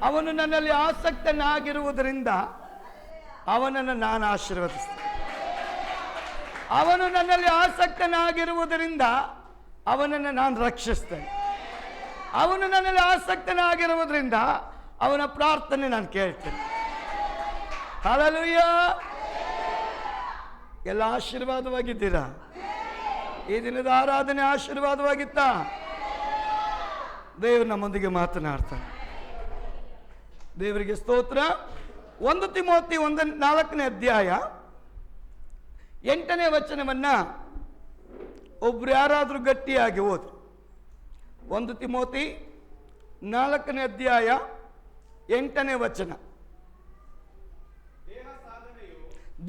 ಅವನು ನನ್ನಲ್ಲಿ ಆಸಕ್ತನಾಗಿರುವುದರಿಂದ ಅವನನ್ನು ನಾನು ಆಶೀರ್ವದಿಸ್ತೇನೆ. ಅವನು ನನ್ನಲ್ಲಿ ಆಸಕ್ತನಾಗಿರುವುದರಿಂದ ಅವನನ್ನು ನಾನು ರಕ್ಷಿಸ್ತೇನೆ. ಅವನು ನನ್ನಲ್ಲಿ ಆಸಕ್ತನಾಗಿರುವುದರಿಂದ ಅವನ ಪ್ರಾರ್ಥನೆ ನಾನು ಕೇಳ್ತೇನೆ. ಹಲ್ಲೆಲೂಯ. ಎಲ್ಲ ಆಶೀರ್ವಾದವಾಗಿದ್ದೀರಾ? ಈ ದಿನದ ಆರಾಧನೆ ಆಶೀರ್ವಾದವಾಗಿತ್ತಾ? ದೇವರು ನಮ್ಮೊಂದಿಗೆ ಮಾತನಾಡ್ತಾನೆ. ದೇವರಿಗೆ ಸ್ತೋತ್ರ. 1 ತಿಮೋತಿ 4ನೇ ಅಧ್ಯಾಯ 8ನೇ ವಚನವನ್ನ ಒಬ್ರು ಯಾರಾದರೂ ಗಟ್ಟಿಯಾಗಿ ಓದಿ. 1 ತಿಮೋತಿ 4ನೇ ಅಧ್ಯಾಯ 8ನೇ ವಚನ.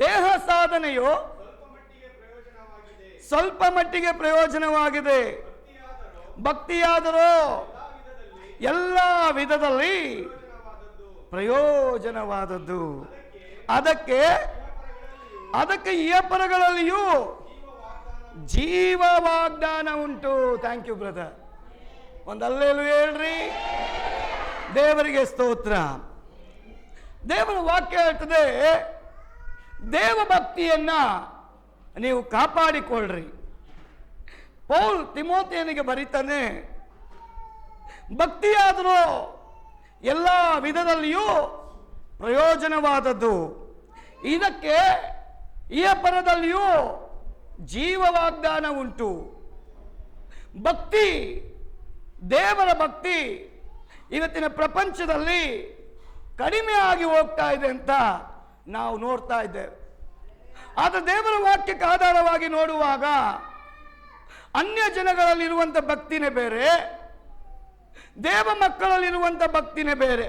ದೇಹ ಸಾಧನೆಯು ಸ್ವಲ್ಪ ಮಟ್ಟಿಗೆ ಪ್ರಯೋಜನವಾಗಿದೆ, ಭಕ್ತಿಯಾದರೂ ಎಲ್ಲ ವಿಧದಲ್ಲಿ ಪ್ರಯೋಜನವಾದದ್ದು. ಅದಕ್ಕೆ ಇಹಪರಗಳಲ್ಲಿಯೂ ಜೀವ ವಾಗ್ದಾನ ಉಂಟು. Thank you brother. ಒಂದು ಹಲ್ಲೆಲೂಯಾ ಹೇಳ್ರಿ. ದೇವರಿಗೆ ಸ್ತೋತ್ರ. ದೇವರ ವಾಕ್ಯ ಹೇಳ್ತದೆ, ದೇವ ಭಕ್ತಿಯನ್ನ ನೀವು ಕಾಪಾಡಿಕೊಳ್ಳ್ರಿ. ಪೌಲ್ ತಿಮೋತಿಯನಿಗೆ ಬರೀತಾನೆ, ಭಕ್ತಿಯಾದರೂ ಎಲ್ಲ ವಿಧದಲ್ಲಿಯೂ ಪ್ರಯೋಜನವಾದದ್ದು, ಇದಕ್ಕೆ ಇಹಪರದಲ್ಲಿಯೂ ಜೀವ ವಾಗ್ದಾನ ಉಂಟು. ಭಕ್ತಿ, ದೇವರ ಭಕ್ತಿ ಇವತ್ತಿನ ಪ್ರಪಂಚದಲ್ಲಿ ಕಡಿಮೆ ಆಗಿ ಹೋಗ್ತಾ ಇದೆ ಅಂತ ನಾವು ನೋಡ್ತಾ ಇದ್ದೇವೆ. ಆದರೆ ದೇವರ ವಾಕ್ಯಕ್ಕೆ ಆಧಾರವಾಗಿ ನೋಡುವಾಗ ಅನ್ಯ ಜನಗಳಲ್ಲಿರುವಂಥ ಭಕ್ತಿನೇ ಬೇರೆ, ದೇವ ಮಕ್ಕಳಲ್ಲಿರುವಂಥ ಭಕ್ತಿನೇ ಬೇರೆ.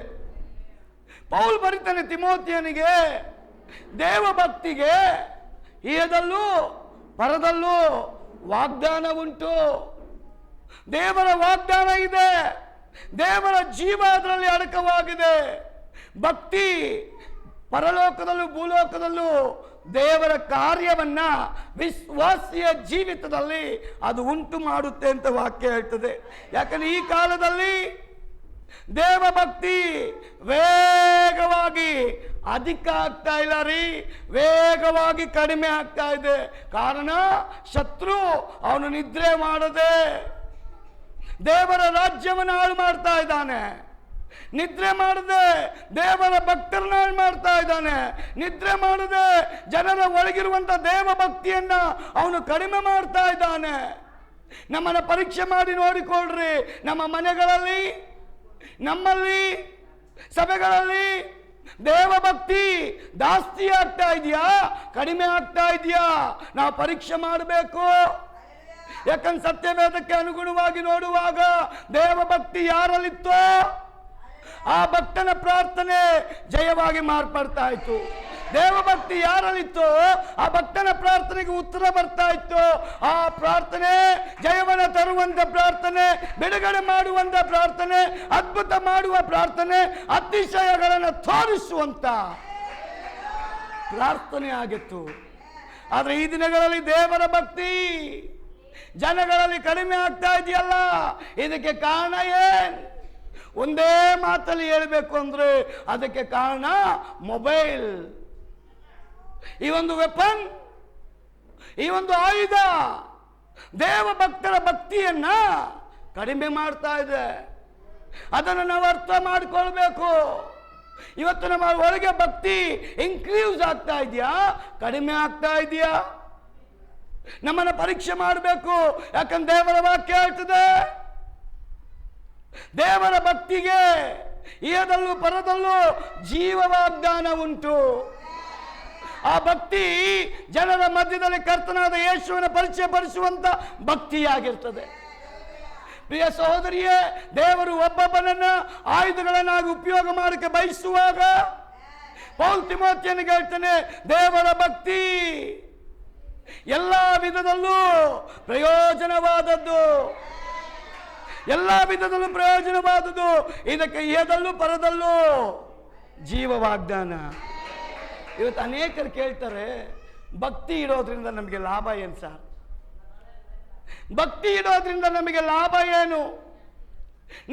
ಪೌಲ್ ಬರೀತಾನೆ ತಿಮೋತಿಯನಿಗೆ, ದೇವ ಭಕ್ತಿಗೆ ಇಹದಲ್ಲೂ ಪರದಲ್ಲೂ ವಾಗ್ದಾನ ಉಂಟು. ದೇವರ ವಾಗ್ದಾನ ಇದೆ, ದೇವರ ಜೀವ ಅದರಲ್ಲಿ ಅಡಕವಾಗಿದೆ. ಭಕ್ತಿ ಪರಲೋಕದಲ್ಲೂ ಭೂಲೋಕದಲ್ಲೂ ದೇವರ ಕಾರ್ಯವನ್ನ ವಿಶ್ವಾಸಿಯ ಜೀವಿತದಲ್ಲಿ ಅದು ಉಂಟು ಮಾಡುತ್ತೆ ಅಂತ ವಾಕ್ಯ ಹೇಳ್ತದೆ. ಯಾಕಂದ್ರೆ ಈ ಕಾಲದಲ್ಲಿ ದೇವ ಭಕ್ತಿ ವೇಗವಾಗಿ ಅಧಿಕ ಆಗ್ತಾ ಇಲ್ಲ ರೀ, ವೇಗವಾಗಿ ಕಡಿಮೆ ಆಗ್ತಾ ಇದೆ. ಕಾರಣ ಶತ್ರು ಅವನು ನಿದ್ರೆ ಮಾಡದೆ ದೇವರ ರಾಜ್ಯವನ್ನು ಹಾಳು ಮಾಡ್ತಾ ಇದ್ದಾನೆ. ನಿದ್ರೆ ಮಾಡದೆ ದೇವರ ಭಕ್ತರನ್ನ ಹಾಳು ಮಾಡ್ತಾ ಇದ್ದಾನೆ. ನಿದ್ರೆ ಮಾಡದೆ ಜನರ ಒಳಗಿರುವಂತ ದೇವ ಭಕ್ತಿಯನ್ನ ಅವನು ಕಡಿಮೆ ಮಾಡ್ತಾ ಇದ್ದಾನೆ. ನಮ್ಮನ್ನ ಪರೀಕ್ಷೆ ಮಾಡಿ ನೋಡಿಕೊಳ್ಳ್ರಿ. ನಮ್ಮ ಮನೆಗಳಲ್ಲಿ, ನಮ್ಮಲ್ಲಿ, ಸಭೆಗಳಲ್ಲಿ ದೇವ ಭಕ್ತಿ ಜಾಸ್ತಿ ಆಗ್ತಾ ಇದೆಯಾ, ಕಡಿಮೆ ಆಗ್ತಾ ಇದೆಯಾ? ನಾವು ಪರೀಕ್ಷೆ ಮಾಡಬೇಕು. ಯಾಕಂದ್ರೆ ಸತ್ಯವೇದಕ್ಕೆ ಅನುಗುಣವಾಗಿ ನೋಡುವಾಗ ದೇವ ಭಕ್ತಿ ಯಾರಲ್ಲಿತ್ತೋ ಆ ಭಕ್ತನ ಪ್ರಾರ್ಥನೆ ಜಯವಾಗಿ ಮಾರ್ಪಡ್ತಾ ಇತ್ತು. ದೇವಭಕ್ತಿ ಯಾರಲ್ಲಿತ್ತೋ ಆ ಭಕ್ತನ ಪ್ರಾರ್ಥನೆಗೆ ಉತ್ತರ ಬರ್ತಾ ಇತ್ತು. ಆ ಪ್ರಾರ್ಥನೆ ಜಯವನ್ನು ತರುವಂತ ಪ್ರಾರ್ಥನೆ, ಬಿಡುಗಡೆ ಮಾಡುವಂತ ಪ್ರಾರ್ಥನೆ, ಅದ್ಭುತ ಮಾಡುವ ಪ್ರಾರ್ಥನೆ, ಅತಿಶಯಗಳನ್ನು ತೋರಿಸುವಂತ ಪ್ರಾರ್ಥನೆ ಆಗಿತ್ತು. ಆದ್ರೆ ಈ ದಿನಗಳಲ್ಲಿ ದೇವರ ಭಕ್ತಿ ಜನಗಳಲ್ಲಿ ಕಡಿಮೆ ಆಗ್ತಾ ಇದೆಯಲ್ಲ, ಇದಕ್ಕೆ ಕಾರಣ ಏನ್? ಒಂದೇ ಮಾತಲ್ಲಿ ಹೇಳಬೇಕು ಅಂದ್ರೆ ಅದಕ್ಕೆ ಕಾರಣ ಮೊಬೈಲ್. ಈ ಒಂದು ವೆಪನ್, ಈ ಒಂದು ಆಯುಧ ದೇವ ಭಕ್ತರ ಭಕ್ತಿಯನ್ನ ಕಡಿಮೆ ಮಾಡ್ತಾ ಇದೆ. ಅದನ್ನು ನಾವು ಅರ್ಥ ಮಾಡಿಕೊಳ್ಬೇಕು. ಇವತ್ತು ನಮ್ಮ ಒಳಗೆ ಭಕ್ತಿ ಇನ್ಕ್ರೀಸ್ ಆಗ್ತಾ ಇದೆಯಾ, ಕಡಿಮೆ ಆಗ್ತಾ ಇದೆಯಾ? ನಮ್ಮನ್ನು ಪರೀಕ್ಷೆ ಮಾಡಬೇಕು. ಯಾಕಂದ್ರೆ ದೇವರ ವಾಕ್ಯ ಹೇಳ್ತದೆ, ದೇವರ ಭಕ್ತಿಗೆ ಇಹದಲ್ಲೂ ಪರದಲ್ಲೂ ಜೀವ ವಾಗ್ದಾನ ಉಂಟು. ಆ ಭಕ್ತಿ ಜನರ ಮಧ್ಯದಲ್ಲಿ ಕರ್ತನಾದ ಯೇಸುವಿನ ಪರಿಚಯ ಪಡಿಸುವಂತ ಭಕ್ತಿಯಾಗಿರ್ತದೆ. ಪ್ರಿಯ ಸಹೋದರಿಯೇ, ದೇವರು ಒಬ್ಬೊಬ್ಬನನ್ನ ಆಯುಧಗಳನ್ನಾಗಿ ಉಪಯೋಗ ಮಾಡಕ್ಕೆ ಬಯಸುವಾಗ ಪೌಲ್ ತಿಮೋತಿಯನಿಗೆ ಹೇಳ್ತಾನೆ, ದೇವರ ಭಕ್ತಿ ಎಲ್ಲ ವಿಧದಲ್ಲೂ ಪ್ರಯೋಜನವಾದದ್ದು, ಎಲ್ಲ ವಿಧದಲ್ಲೂ ಪ್ರಯೋಜನವಾದದ್ದು. ಇದಕ್ಕೆ ಇಹದಲ್ಲೂ ಪರದಲ್ಲೂ ಜೀವ ವಾಗ್ದಾನ. ಇವತ್ತು ಅನೇಕರು ಕೇಳ್ತಾರೆ, ಭಕ್ತಿ ಇಡೋದ್ರಿಂದ ನಮಗೆ ಲಾಭ ಏನು ಸರ್? ಭಕ್ತಿ ಇಡೋದ್ರಿಂದ ನಮಗೆ ಲಾಭ ಏನು?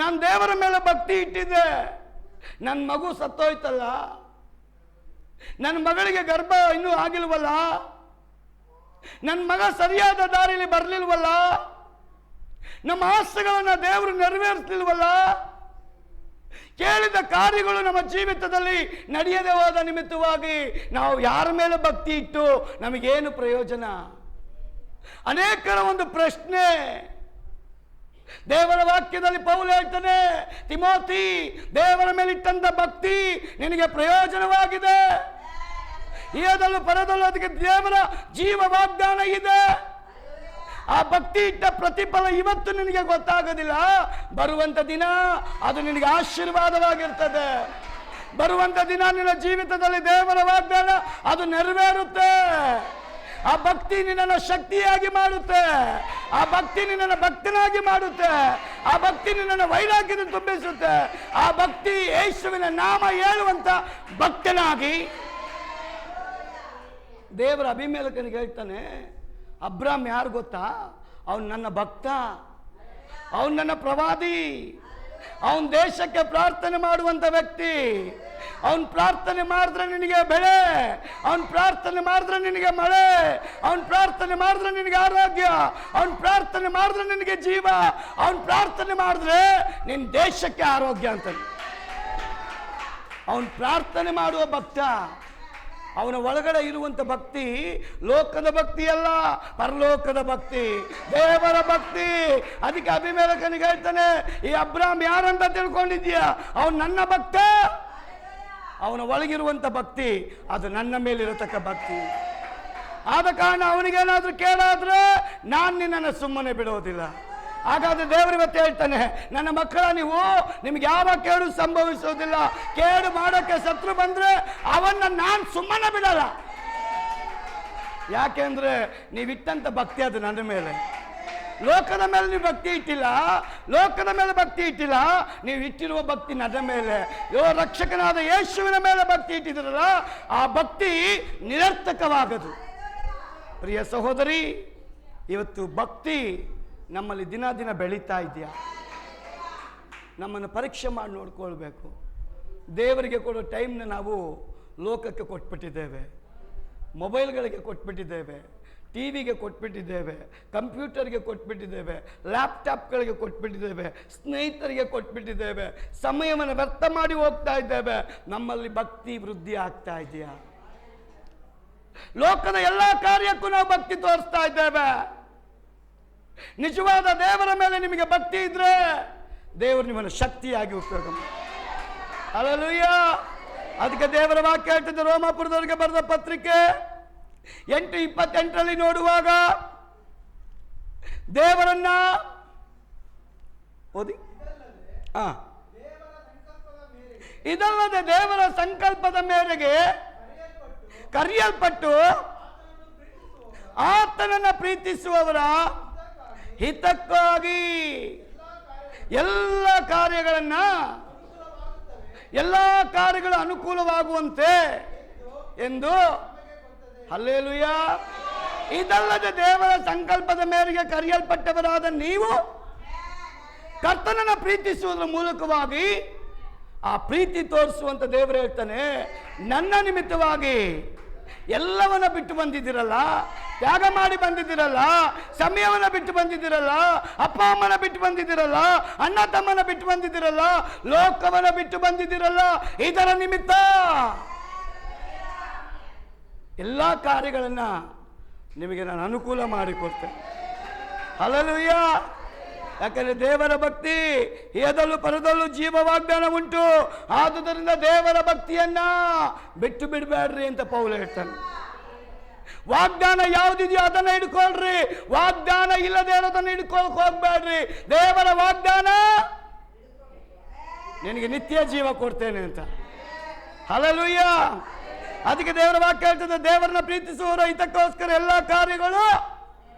ನಾನು ದೇವರ ಮೇಲೆ ಭಕ್ತಿ ಇಟ್ಟಿದ್ದೆ, ನನ್ನ ಮಗು ಸತ್ತೋಯ್ತಲ್ಲ, ನನ್ನ ಮಗಳಿಗೆ ಗರ್ಭ ಇನ್ನೂ ಆಗಿಲ್ವಲ್ಲ, ನನ್ನ ಮಗ ಸರಿಯಾದ ದಾರಿಯಲ್ಲಿ ಬರಲಿಲ್ವಲ್ಲ, ನಮ್ಮ ಆಸೆಗಳನ್ನು ದೇವರು ನೆರವೇರಿಸಲಿಲ್ವಲ್ಲ, ಕೇಳಿದ ಕಾರ್ಯಗಳು ನಮ್ಮ ಜೀವಿತದಲ್ಲಿ ನಡೆಯದೆ ಹೋದ ನಿಮಿತ್ತವಾಗಿ ನಾವು ಯಾರ ಮೇಲೆ ಭಕ್ತಿ ಇಟ್ಟು ನಮಗೇನು ಪ್ರಯೋಜನ? ಅನೇಕರ ಒಂದು ಪ್ರಶ್ನೆ. ದೇವರ ವಾಕ್ಯದಲ್ಲಿ ಪೌಲ ಹೇಳ್ತಾನೆ, ತಿಮೋತಿ, ದೇವರ ಮೇಲಿಟ್ಟಂತ ಭಕ್ತಿ ನಿನಗೆ ಪ್ರಯೋಜನವಾಗಿದೆ. ಇಹದಲ್ಲೂ ಪರದಲ್ಲೂ ಅದಕ್ಕೆ ದೇವರ ಜೀವ ವಾಗ್ದಾನ ಇದೆ. ಆ ಭಕ್ತಿ ಇಟ್ಟ ಪ್ರತಿಫಲ ಇವತ್ತು ನಿನಗೆ ಗೊತ್ತಾಗೋದಿಲ್ಲ. ಬರುವಂತ ದಿನ ಅದು ನಿನಗೆ ಆಶೀರ್ವಾದವಾಗಿರ್ತದೆ. ಬರುವಂತ ದಿನ ನಿನ್ನ ಜೀವಿತದಲ್ಲಿ ದೇವರ ವಾಗ್ದಾನ ಅದು ನೆರವೇರುತ್ತೆ. ಆ ಭಕ್ತಿ ನಿನ್ನನ್ನು ಶಕ್ತಿಯಾಗಿ ಮಾಡುತ್ತೆ. ಆ ಭಕ್ತಿ ನಿನ್ನನ್ನು ಭಕ್ತನಾಗಿ ಮಾಡುತ್ತೆ. ಆ ಭಕ್ತಿ ನಿನ್ನನ್ನು ವೈರಾಗ್ಯದಿಂದ ತುಂಬಿಸುತ್ತೆ. ಆ ಭಕ್ತಿ ಯೇಸುವಿನ ನಾಮ ಹೇಳುವಂತ ಭಕ್ತನಾಗಿ ದೇವರ ಅಭಿಮೇಲಕನಿಗೆ ಹೇಳ್ತಾನೆ, ಅಬ್ರಾಮ್ ಯಾರು ಗೊತ್ತಾ? ಅವನು ನನ್ನ ಭಕ್ತ, ಅವನು ನನ್ನ ಪ್ರವಾದಿ, ಅವನ ದೇಶಕ್ಕೆ ಪ್ರಾರ್ಥನೆ ಮಾಡುವಂತ ವ್ಯಕ್ತಿ. ಅವನ್ ಪ್ರಾರ್ಥನೆ ಮಾಡಿದ್ರೆ ನಿನಗೆ ಬೆಳೆ, ಅವನ್ ಪ್ರಾರ್ಥನೆ ಮಾಡಿದ್ರೆ ನಿನಗೆ ಮಳೆ, ಅವನ್ ಪ್ರಾರ್ಥನೆ ಮಾಡಿದ್ರೆ ನಿನಗೆ ಆರೋಗ್ಯ, ಅವನ್ ಪ್ರಾರ್ಥನೆ ಮಾಡಿದ್ರೆ ನಿನಗೆ ಜೀವ, ಅವನ್ ಪ್ರಾರ್ಥನೆ ಮಾಡಿದ್ರೆ ನಿನ್ನ ದೇಶಕ್ಕೆ ಆರೋಗ್ಯ ಅಂತ. ಅವನ್ ಪ್ರಾರ್ಥನೆ ಮಾಡುವ ಭಕ್ತ. ಅವನ ಒಳಗಡೆ ಇರುವಂತ ಭಕ್ತಿ ಲೋಕದ ಭಕ್ತಿ ಅಲ್ಲ, ಪರಲೋಕದ ಭಕ್ತಿ, ದೇವರ ಭಕ್ತಿ. ಅದಕ್ಕೆ ಅಭಿಮೇಲಕನಿಗೆ ಹೇಳ್ತಾನೆ, ಈ ಅಬ್ರಾಮ್ ಯಾರಂತ ತಿಳ್ಕೊಂಡಿದ್ಯಾ? ಅವನು ನನ್ನ ಭಕ್ತ. ಅವನ ಒಳಗಿರುವಂತ ಭಕ್ತಿ ಅದು ನನ್ನ ಮೇಲಿರತಕ್ಕ ಭಕ್ತಿ. ಆದ ಕಾರಣ ಅವನಿಗೇನಾದ್ರೂ ಕೇಳಾದ್ರೆ ನಾನು ನಿನ್ನನ್ನು ಸುಮ್ಮನೆ ಬಿಡೋದಿಲ್ಲ. ಹಾಗಾದ್ರೆ ದೇವರು ಇವತ್ತು ಹೇಳ್ತಾನೆ, ನನ್ನ ಮಕ್ಕಳ, ನಿಮ್ಗೆ ಯಾವ ಕೇಡು ಸಂಭವಿಸೋದಿಲ್ಲ. ಕೇಡು ಮಾಡೋಕ್ಕೆ ಶತ್ರು ಬಂದ್ರೆ ಅವನ್ನ ನಾನು ಸುಮ್ಮನೆ ಬಿಡಲ್ಲ. ಯಾಕೆಂದ್ರೆ ನೀವಿಟ್ಟಂತ ಭಕ್ತಿ ಅದು ನನ್ನ ಮೇಲೆ. ಲೋಕದ ಮೇಲೆ ನೀವು ಭಕ್ತಿ ಇಟ್ಟಿಲ್ಲ, ಲೋಕದ ಮೇಲೆ ಭಕ್ತಿ ಇಟ್ಟಿಲ್ಲ, ನೀವು ಇಟ್ಟಿರುವ ಭಕ್ತಿ ನನ್ನ ಮೇಲೆ, ರಕ್ಷಕನಾದ ಯೇಸುವಿನ ಮೇಲೆ ಭಕ್ತಿ ಇಟ್ಟಿದ್ರಲ್ಲ, ಆ ಭಕ್ತಿ ನಿರರ್ಥಕವಾಗದು. ಪ್ರಿಯ ಸಹೋದರಿ, ಇವತ್ತು ಭಕ್ತಿ ನಮ್ಮಲ್ಲಿ ದಿನ ದಿನ ಬೆಳೀತಾ ಇದೆಯಾ? ನಮ್ಮನ್ನು ಪರೀಕ್ಷೆ ಮಾಡಿ ನೋಡ್ಕೊಳ್ಬೇಕು. ದೇವರಿಗೆ ಕೊಡೋ ಟೈಮ್ನ ನಾವು ಲೋಕಕ್ಕೆ ಕೊಟ್ಬಿಟ್ಟಿದ್ದೇವೆ, ಮೊಬೈಲ್ಗಳಿಗೆ ಕೊಟ್ಬಿಟ್ಟಿದ್ದೇವೆ, ಟಿ ವಿಗೆ ಕೊಟ್ಬಿಟ್ಟಿದ್ದೇವೆ, ಕಂಪ್ಯೂಟರ್ಗೆ ಕೊಟ್ಬಿಟ್ಟಿದ್ದೇವೆ, ಲ್ಯಾಪ್ಟಾಪ್ಗಳಿಗೆ ಕೊಟ್ಬಿಟ್ಟಿದ್ದೇವೆ, ಸ್ನೇಹಿತರಿಗೆ ಕೊಟ್ಬಿಟ್ಟಿದ್ದೇವೆ, ಸಮಯವನ್ನು ವ್ಯರ್ಥ ಮಾಡಿ ಹೋಗ್ತಾ ಇದ್ದೇವೆ. ನಮ್ಮಲ್ಲಿ ಭಕ್ತಿ ವೃದ್ಧಿ ಆಗ್ತಾ ಇದೆಯಾ? ಲೋಕದ ಎಲ್ಲ ಕಾರ್ಯಕ್ಕೂ ನಾವು ಭಕ್ತಿ ತೋರಿಸ್ತಾ ಇದ್ದೇವೆ. ನಿಜವಾದ ದೇವರ ಮೇಲೆ ನಿಮಗೆ ಭಕ್ತಿ ಇದ್ರೆ ದೇವರು ನಿಮ್ಮನ್ನು ಶಕ್ತಿಯಾಗಿ ಉಪಯೋಗ ಮಾಡಿ. ಹಲ್ಲೆಲೂಯಾ. ಅದಕ್ಕೆ ದೇವರ ವಾಕ್ಯ ಹೇಳ್ತಿದ್ದ ರೋಮಾಪುರದವರಿಗೆ ಬರೆದ ಪತ್ರಿಕೆ 8:28 ನೋಡುವಾಗ ದೇವರನ್ನ ಓದಿ. ಇದಲ್ಲದೆ ದೇವರ ಸಂಕಲ್ಪದ ಮೇರೆಗೆ ಕರೆಯಲ್ಪಟ್ಟು ಆತನನ್ನು ಪ್ರೀತಿಸುವವರ ಹಿತಕ್ಕಾಗಿ ಎಲ್ಲ ಕಾರ್ಯಗಳು ಅನುಕೂಲವಾಗುವಂತೆ ಎಂದು. ಹಲ್ಲೆಲೂಯಾ. ಇದಲ್ಲದೆ ದೇವರ ಸಂಕಲ್ಪದ ಮೇರೆಗೆ ಕರೆಯಲ್ಪಟ್ಟವರಾದ ನೀವು ಕರ್ತನನ್ನು ಪ್ರೀತಿಸುವುದರ ಮೂಲಕವಾಗಿ ಆ ಪ್ರೀತಿ ತೋರಿಸುವಂತ ದೇವರು ಹೇಳ್ತಾನೆ, ನನ್ನ ನಿಮಿತ್ತವಾಗಿ ಎಲ್ಲವನ್ನ ಬಿಟ್ಟು ಬಂದಿದ್ದೀರಲ್ಲ, ತ್ಯಾಗ ಮಾಡಿ ಬಂದಿದ್ದೀರಲ್ಲ, ಸಮಯವನ್ನ ಬಿಟ್ಟು ಬಂದಿದ್ದೀರಲ್ಲ, ಅಪ್ಪ ಅಮ್ಮನ ಬಿಟ್ಟು ಬಂದಿದ್ದೀರಲ್ಲ, ಅಣ್ಣ ತಮ್ಮನ ಬಿಟ್ಟು ಬಂದಿದ್ದೀರಲ್ಲ, ಲೋಕವನ್ನ ಬಿಟ್ಟು ಬಂದಿದ್ದೀರಲ್ಲ, ಇದರ ನಿಮಿತ್ತ ಎಲ್ಲ ಕಾರ್ಯಗಳನ್ನ ನಿಮಗೆ ನಾನು ಅನುಕೂಲ ಮಾಡಿಕೊಡ್ತೇನೆ. ಹಲ್ಲೆಲೂಯಾ. ಯಾಕಂದ್ರೆ ದೇವರ ಭಕ್ತಿ ಇಹದಲ್ಲೂ ಪರದಲ್ಲೂ ಜೀವ ವಾಗ್ದಾನ ಉಂಟು. ಆದುದರಿಂದ ದೇವರ ಭಕ್ತಿಯನ್ನ ಬಿಟ್ಟು ಬಿಡಬೇಡ್ರಿ ಅಂತ ಪೌಲ ಹೇಳ್ತಾನೆ. ವಾಗ್ದಾನ ಯಾವುದಿದೆಯೋ ಅದನ್ನ ಹಿಡ್ಕೊಳ್ರಿ, ವಾಗ್ದಾನ ಇಲ್ಲದೆ ಇರೋದನ್ನ ಹಿಡ್ಕೊಳಕ್ ಹೋಗ್ಬೇಡ್ರಿ. ದೇವರ ವಾಗ್ದಾನ ನಿನಗೆ ನಿತ್ಯ ಜೀವ ಕೊಡ್ತೇನೆ ಅಂತ. ಹಲ್ಲೆಲೂಯಾ. ಅದಕ್ಕೆ ದೇವರ ವಾಕ್ಯ ಹೇಳ್ತದೆ, ದೇವರನ್ನ ಪ್ರೀತಿಸುವವರ ಹಿತಕ್ಕೋಸ್ಕರ ಎಲ್ಲ ಕಾರ್ಯಗಳು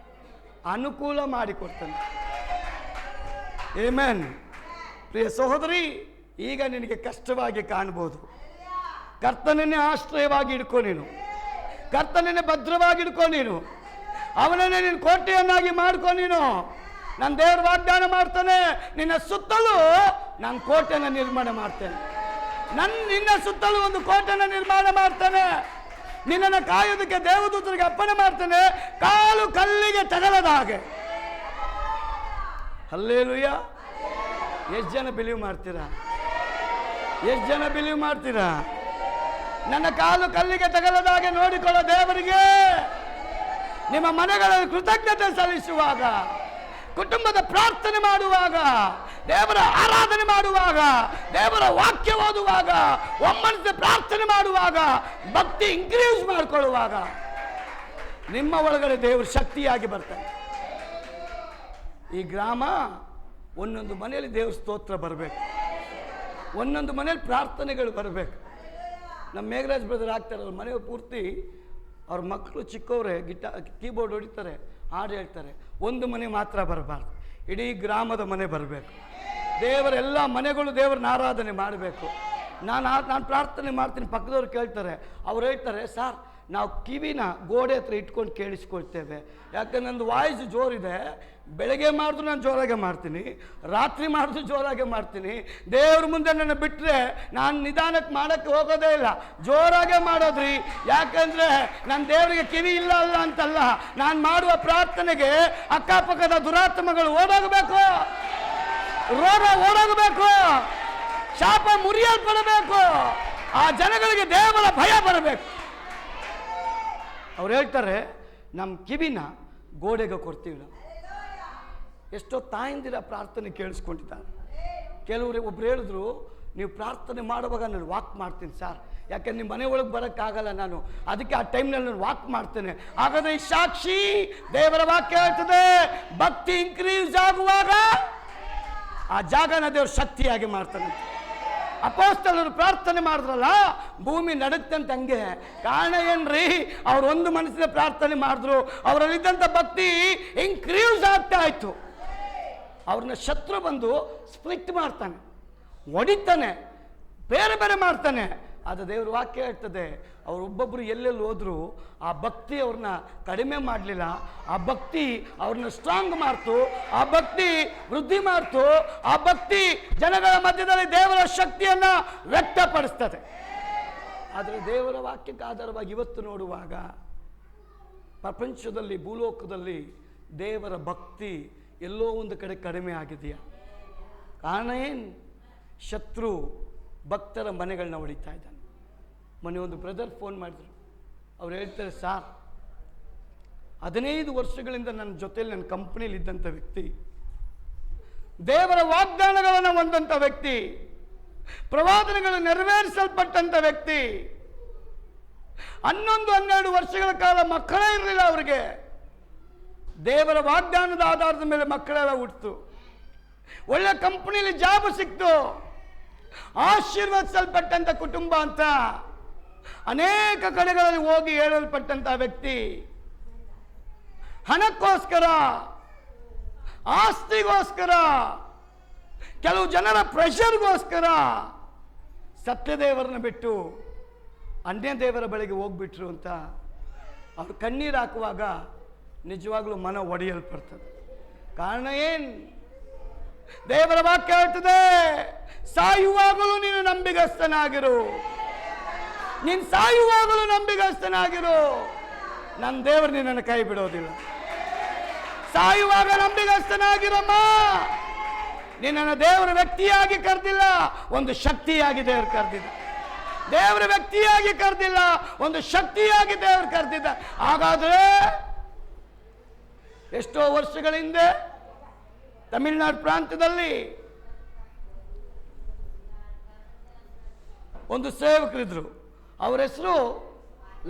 ಅನುಕೂಲ ಮಾಡಿಕೊಡ್ತಾನೆ. ಆಮೆನ್. ಪ್ರಿಯ ಸಹೋದರಿ, ಈಗ ನಿನಗೆ ಕಷ್ಟವಾಗಿ ಕಾಣಬಹುದು. ಕರ್ತನನ್ನೇ ಆಶ್ರಯವಾಗಿ ಇಡ್ಕೊ ನೀನು, ಕರ್ತನನ್ನೇ ಭದ್ರವಾಗಿ ಇಡ್ಕೊ ನೀನು, ಅವನನ್ನೇ ನೀನು ಕೋಟೆಯನ್ನಾಗಿ ಮಾಡ್ಕೊ ನೀನು. ನಾನು ದೇವರ ವಾಗ್ದಾನ ಮಾಡ್ತಾನೆ, ನಿನ್ನ ಸುತ್ತಲೂ ನಾನು ಕೋಟೆಯನ್ನು ನಿರ್ಮಾಣ ಮಾಡ್ತೇನೆ. ನಿನ್ನ ಸುತ್ತಲೂ ಒಂದು ಕೋಟೆನ ನಿರ್ಮಾಣ ಮಾಡ್ತಾನೆ. ನಿನ್ನನ್ನು ಕಾಯೋದಕ್ಕೆ ದೇವದೂತರಿಗೆ ಅಪ್ಪಣೆ ಮಾಡ್ತಾನೆ, ಕಾಲು ಕಲ್ಲಿಗೆ ತಗಲದ ಹಾಗೆ. ಹಲ್ಲೇಲೂಯಾ. ಎಷ್ಟು ಜನ ಬಿಲೀವ್ ಮಾಡ್ತೀರಾ? ಎಷ್ಟು ಜನ ಬಿಲೀವ್ ಮಾಡ್ತೀರಾ? ನನ್ನ ಕಾಲು ಕಲ್ಲಿಗೆ ತಗಲದ ಹಾಗೆ ನೋಡಿಕೊಳ್ಳೋ ದೇವರಿಗೆ ನಿಮ್ಮ ಮನೆಗಳಲ್ಲಿ ಕೃತಜ್ಞತೆ ಸಲ್ಲಿಸುವಾಗ, ಕುಟುಂಬದ ಪ್ರಾರ್ಥನೆ ಮಾಡುವಾಗ, ದೇವರ ಆರಾಧನೆ ಮಾಡುವಾಗ, ದೇವರ ವಾಕ್ಯ ಓದುವಾಗ, ಒಮ್ಮನಸ್ಸು ಪ್ರಾರ್ಥನೆ ಮಾಡುವಾಗ, ಭಕ್ತಿ ಇನ್ಕ್ರೀಸ್ ಮಾಡಿಕೊಳ್ಳುವಾಗ ನಿಮ್ಮ ಒಳಗಡೆ ದೇವರು ಶಕ್ತಿಯಾಗಿ ಬರ್ತಾನೆ. ಈ ಗ್ರಾಮ ಒಂದೊಂದು ಮನೆಯಲ್ಲಿ ದೇವ್ರ ಸ್ತೋತ್ರ ಬರಬೇಕು, ಒಂದೊಂದು ಮನೇಲಿ ಪ್ರಾರ್ಥನೆಗಳು ಬರಬೇಕು. ನಮ್ಮ ಮೇಘರಾಜ್ ಬ್ರದರ್ ಆಗ್ತಾರೆ, ಅವ್ರ ಮನೆ ಪೂರ್ತಿ ಅವ್ರ ಮಕ್ಕಳು ಚಿಕ್ಕವರೇ ಕೀಬೋರ್ಡ್ ಹೊಡಿತಾರೆ, ಹಾಡು ಹೇಳ್ತಾರೆ. ಒಂದು ಮನೆ ಮಾತ್ರ ಬರಬಾರ್ದು, ಇಡೀ ಗ್ರಾಮದ ಮನೆ ಬರಬೇಕು. ದೇವರೆಲ್ಲ ಮನೆಗಳು ದೇವರನ್ನ ಆರಾಧನೆ ಮಾಡಬೇಕು. ನಾನು ಪ್ರಾರ್ಥನೆ ಮಾಡ್ತೀನಿ, ಪಕ್ಕದವ್ರು ಕೇಳ್ತಾರೆ, ಅವ್ರು ಹೇಳ್ತಾರೆ, ಸರ್ ನಾವು ಕಿವಿನ ಗೋಡೆ ಹತ್ರ ಇಟ್ಕೊಂಡು ಕೇಳಿಸ್ಕೊಳ್ತೇವೆ, ಯಾಕಂದ್ರೆ ನಂದು ವಾಯ್ಸ್ ಜೋರಿದೆ. ಬೆಳಗ್ಗೆ ಮಾಡಿದ್ರು ನಾನು ಜೋರಾಗೆ ಮಾಡ್ತೀನಿ, ರಾತ್ರಿ ಮಾಡಿದ್ರು ಜೋರಾಗೆ ಮಾಡ್ತೀನಿ. ದೇವ್ರ ಮುಂದೆ ನನ್ನ ಬಿಟ್ಟರೆ ನಾನು ನಿಧಾನಕ್ಕೆ ಮಾಡೋಕ್ಕೆ ಹೋಗೋದೇ ಇಲ್ಲ, ಜೋರಾಗೆ ಮಾಡೋದ್ರಿ. ಯಾಕಂದರೆ ನನ್ನ ದೇವರಿಗೆ ಕಿವಿ ಇಲ್ಲ ಅಲ್ಲ ಅಂತಲ್ಲ, ನಾನು ಮಾಡುವ ಪ್ರಾರ್ಥನೆಗೆ ಅಕ್ಕಪಕ್ಕದ ದುರಾತ್ಮಗಳು ಓಡೋಗಬೇಕು, ರೋಗ ಓಡೋಗಬೇಕು, ಶಾಪ ಮುರಿಯಲ್ಪಡಬೇಕು, ಆ ಜನಗಳಿಗೆ ದೇವರ ಭಯ ಬರಬೇಕು. ಅವ್ರು ಹೇಳ್ತಾರೆ, ನಮ್ಮ ಕಿವಿನ ಗೋಡೆಗೆ ಕೊಡ್ತೀವಿ. ಎಷ್ಟೋ ತಾಯಿಂದಿರ ಪ್ರಾರ್ಥನೆ ಕೇಳಿಸ್ಕೊಂಡಿದ್ದಾರೆ. ಕೆಲವರು ಒಬ್ರು ಹೇಳಿದ್ರು, ನೀವು ಪ್ರಾರ್ಥನೆ ಮಾಡುವಾಗ ನಾನು ವಾಕ್ ಮಾಡ್ತೀನಿ ಸರ್, ಯಾಕೆ ನಿಮ್ಮ ಮನೆ ಒಳಗೆ ಬರೋಕ್ಕಾಗಲ್ಲ ನಾನು, ಅದಕ್ಕೆ ಆ ಟೈಮ್ನಲ್ಲಿ ನಾನು ವಾಕ್ ಮಾಡ್ತೇನೆ. ಹಾಗಾದರೆ ಈ ಸಾಕ್ಷಿ ದೇವರ ವಾಕ್ಯ ಹೇಳ್ತದೆ, ಭಕ್ತಿ ಇನ್ಕ್ರೀಸ್ ಆಗುವಾಗ ಆ ಜಾಗನ ದೇವರು ಶಕ್ತಿಯಾಗಿ ಮಾಡ್ತಾನೆ. ಅಪೊಸ್ತಲರು ಪ್ರಾರ್ಥನೆ ಮಾಡಿದ್ರಲ್ಲ, ಭೂಮಿ ನಡುತ್ತಂತ ಹಂಗೆ. ಕಾರಣ ಏನ್ರಿ? ಅವ್ರು ಒಂದು ಮನಸ್ಸಿನ ಪ್ರಾರ್ಥನೆ ಮಾಡಿದ್ರು, ಅವರಲ್ಲಿದ್ದಂಥ ಭಕ್ತಿ ಇನ್ಕ್ರೀಸ್ ಆಗ್ತಾ ಇತ್ತು. ಅವ್ರನ್ನ ಶತ್ರು ಬಂದು ಸ್ಪ್ಲಿಟ್ ಮಾಡ್ತಾನೆ, ಹೊಡಿತಾನೆ, ಬೇರೆ ಬೇರೆ ಮಾಡ್ತಾನೆ. ಅದು ದೇವ್ರ ವಾಕ್ಯ ಹೇಳ್ತದೆ, ಅವರೊಬ್ಬೊಬ್ಬರು ಎಲ್ಲೆಲ್ಲಿ ಹೋದ್ರು ಆ ಭಕ್ತಿ ಅವ್ರನ್ನ ಕಡಿಮೆ ಮಾಡಲಿಲ್ಲ, ಆ ಭಕ್ತಿ ಅವ್ರನ್ನ ಸ್ಟ್ರಾಂಗ್ ಮಾಡ್ತು, ಆ ಭಕ್ತಿ ವೃದ್ಧಿ ಮಾಡ್ತು, ಆ ಭಕ್ತಿ ಜನಗಳ ಮಧ್ಯದಲ್ಲಿ ದೇವರ ಶಕ್ತಿಯನ್ನು ವ್ಯಕ್ತಪಡಿಸ್ತದೆ. ಆದರೆ ದೇವರ ವಾಕ್ಯಕ್ಕೆ ಆಧಾರವಾಗಿ ಇವತ್ತು ನೋಡುವಾಗ ಪ್ರಪಂಚದಲ್ಲಿ, ಭೂಲೋಕದಲ್ಲಿ ದೇವರ ಭಕ್ತಿ ಎಲ್ಲೋ ಒಂದು ಕಡೆ ಕಡಿಮೆ ಆಗಿದೆಯಾ? ಕಾರಣ ಏನು? ಶತ್ರು ಭಕ್ತರ ಮನೆಗಳನ್ನ ಹೊಡಿತಾ ಇದ್ದಾನೆ. ಮೊನ್ನೆ ಒಂದು ಬ್ರದರ್ ಫೋನ್ ಮಾಡಿದ್ರು, ಅವ್ರು ಹೇಳ್ತಾರೆ, ಸಾರ್ 15 ವರ್ಷಗಳಿಂದ ನನ್ನ ಜೊತೆಯಲ್ಲಿ ನನ್ನ ಕಂಪ್ನಿಯಲ್ಲಿ ಇದ್ದಂಥ ವ್ಯಕ್ತಿ, ದೇವರ ವಾಗ್ದಾನಗಳನ್ನು ಹೊಂದಂಥ ವ್ಯಕ್ತಿ, ಪ್ರವಾದನೆಗಳು ನೆರವೇರಿಸಲ್ಪಟ್ಟಂಥ ವ್ಯಕ್ತಿ, 11-12 ವರ್ಷಗಳ ಕಾಲ ಮಕ್ಕಳೇ ಇರಲಿಲ್ಲ ಅವರಿಗೆ. ದೇವರ ವಾಗ್ದಾನದ ಆಧಾರದ ಮೇಲೆ ಮಕ್ಕಳೆಲ್ಲ ಹುಟ್ಟಿತು, ಒಳ್ಳೆ ಕಂಪನಿಯಲ್ಲಿ ಜಾಬ್ ಸಿಕ್ತು, ಆಶೀರ್ವದಿಸಲ್ಪಟ್ಟಂತ ಕುಟುಂಬ ಅಂತ ಅನೇಕ ಕಡೆಗಳಲ್ಲಿ ಹೋಗಿ ಹೇಳಲ್ಪಟ್ಟಂತ ವ್ಯಕ್ತಿ, ಹಣಕ್ಕೋಸ್ಕರ, ಆಸ್ತಿಗೋಸ್ಕರ, ಕೆಲವು ಜನರ ಪ್ರೆಷರ್ಗೋಸ್ಕರ ಸತ್ಯದೇವರನ್ನ ಬಿಟ್ಟು ಅನ್ಯ ದೇವರ ಬಳಿಗೆ ಹೋಗ್ಬಿಟ್ರು ಅಂತ ಅವ್ರು ಕಣ್ಣೀರು ಹಾಕುವಾಗ ನಿಜವಾಗ್ಲೂ ಮನ ಒಡೆಯಲ್ಪಡ್ತದೆ. ಕಾರಣ ಏನು? ದೇವರ ವಾಕ್ಯ ಹೇಳ್ತದೆ, ಸಾಯುವಾಗಲೂ ನೀನು ನಂಬಿಗಸ್ತನಾಗಿರು, ನೀನು ಸಾಯುವಾಗಲೂ ನಂಬಿಗಸ್ತನಾಗಿರು, ನನ್ನ ದೇವರು ನಿನ್ನನ್ನು ಕೈ ಬಿಡೋದಿಲ್ಲ. ಸಾಯುವಾಗ ನಂಬಿಗಸ್ತನಾಗಿರಮ್ಮ. ನಿನ್ನನ್ನು ದೇವರ ವ್ಯಕ್ತಿಯಾಗಿ ಕರೆದಿಲ್ಲ, ಒಂದು ಶಕ್ತಿಯಾಗಿ ದೇವರು ಕರೆದಿದ್ದ. ದೇವರ ವ್ಯಕ್ತಿಯಾಗಿ ಕರೆದಿಲ್ಲ, ಒಂದು ಶಕ್ತಿಯಾಗಿ ದೇವರು ಕರೆದಿದ್ದ. ಹಾಗಾದ್ರೆ ಎಷ್ಟೋ ವರ್ಷಗಳ ಹಿಂದೆ ತಮಿಳುನಾಡು ಪ್ರಾಂತ್ಯದಲ್ಲಿ ಒಂದು ಸೇವಕರಿದ್ರು, ಅವರ ಹೆಸರು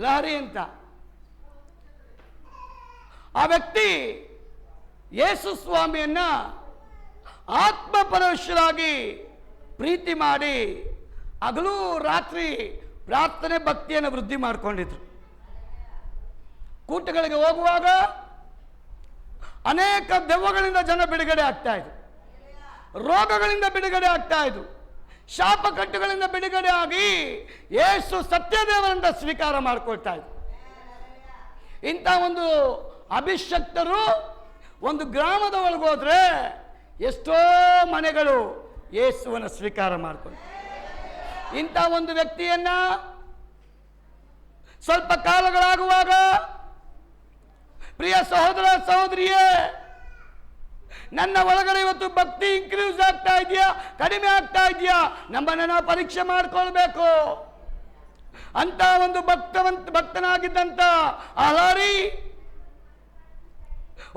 ಲಹರಿ ಅಂತ. ಆ ವ್ಯಕ್ತಿ ಯೇಸು ಸ್ವಾಮಿಯನ್ನ ಆತ್ಮಪರವಶರಾಗಿ ಪ್ರೀತಿ ಮಾಡಿ ಹಗಲು ರಾತ್ರಿ ಪ್ರಾರ್ಥನೆ ಭಕ್ತಿಯನ್ನು ವೃದ್ಧಿ ಮಾಡಿಕೊಂಡಿದ್ರು. ಕೂಟಗಳಿಗೆ ಹೋಗುವಾಗ ಅನೇಕ ದೆವ್ವಗಳಿಂದ ಜನ ಬಿಡುಗಡೆ ಆಗ್ತಾ ಇದ್ರು, ರೋಗಗಳಿಂದ ಬಿಡುಗಡೆ ಆಗ್ತಾ ಇದ್ರು, ಶಾಪಕಟ್ಟುಗಳಿಂದ ಬಿಡುಗಡೆ ಆಗಿ ಯೇಸು ಸತ್ಯದೇವರಿಂದ ಸ್ವೀಕಾರ ಮಾಡಿಕೊಳ್ತಾ ಇದ್ರು. ಇಂಥ ಒಂದು ಅಭಿಷಕ್ತರು ಒಂದು ಗ್ರಾಮದ ಒಳಗೋದ್ರೆ ಎಷ್ಟೋ ಮನೆಗಳು ಯೇಸುವನ್ನು ಸ್ವೀಕಾರ ಮಾಡ್ಕೊಂಡು, ಇಂಥ ಒಂದು ವ್ಯಕ್ತಿಯನ್ನ ಸ್ವಲ್ಪ ಕಾಲಗಳಾಗುವಾಗ, ಪ್ರಿಯ ಸಹೋದರ ಸಹೋದರಿಯೇ, ನನ್ನ ಒಳಗಡೆ ಇವತ್ತು ಭಕ್ತಿ ಇನ್ಕ್ರೀಸ್ ಆಗ್ತಾ ಇದೆಯಾ, ಕಡಿಮೆ ಆಗ್ತಾ ಇದೆಯಾ, ನಮ್ಮನ್ನ ನಾವು ಪರೀಕ್ಷೆ ಮಾಡಿಕೊಳ್ಬೇಕು. ಅಂತ ಒಂದು ಭಕ್ತನಾಗಿದ್ದಂತ ಅಲಾರಿ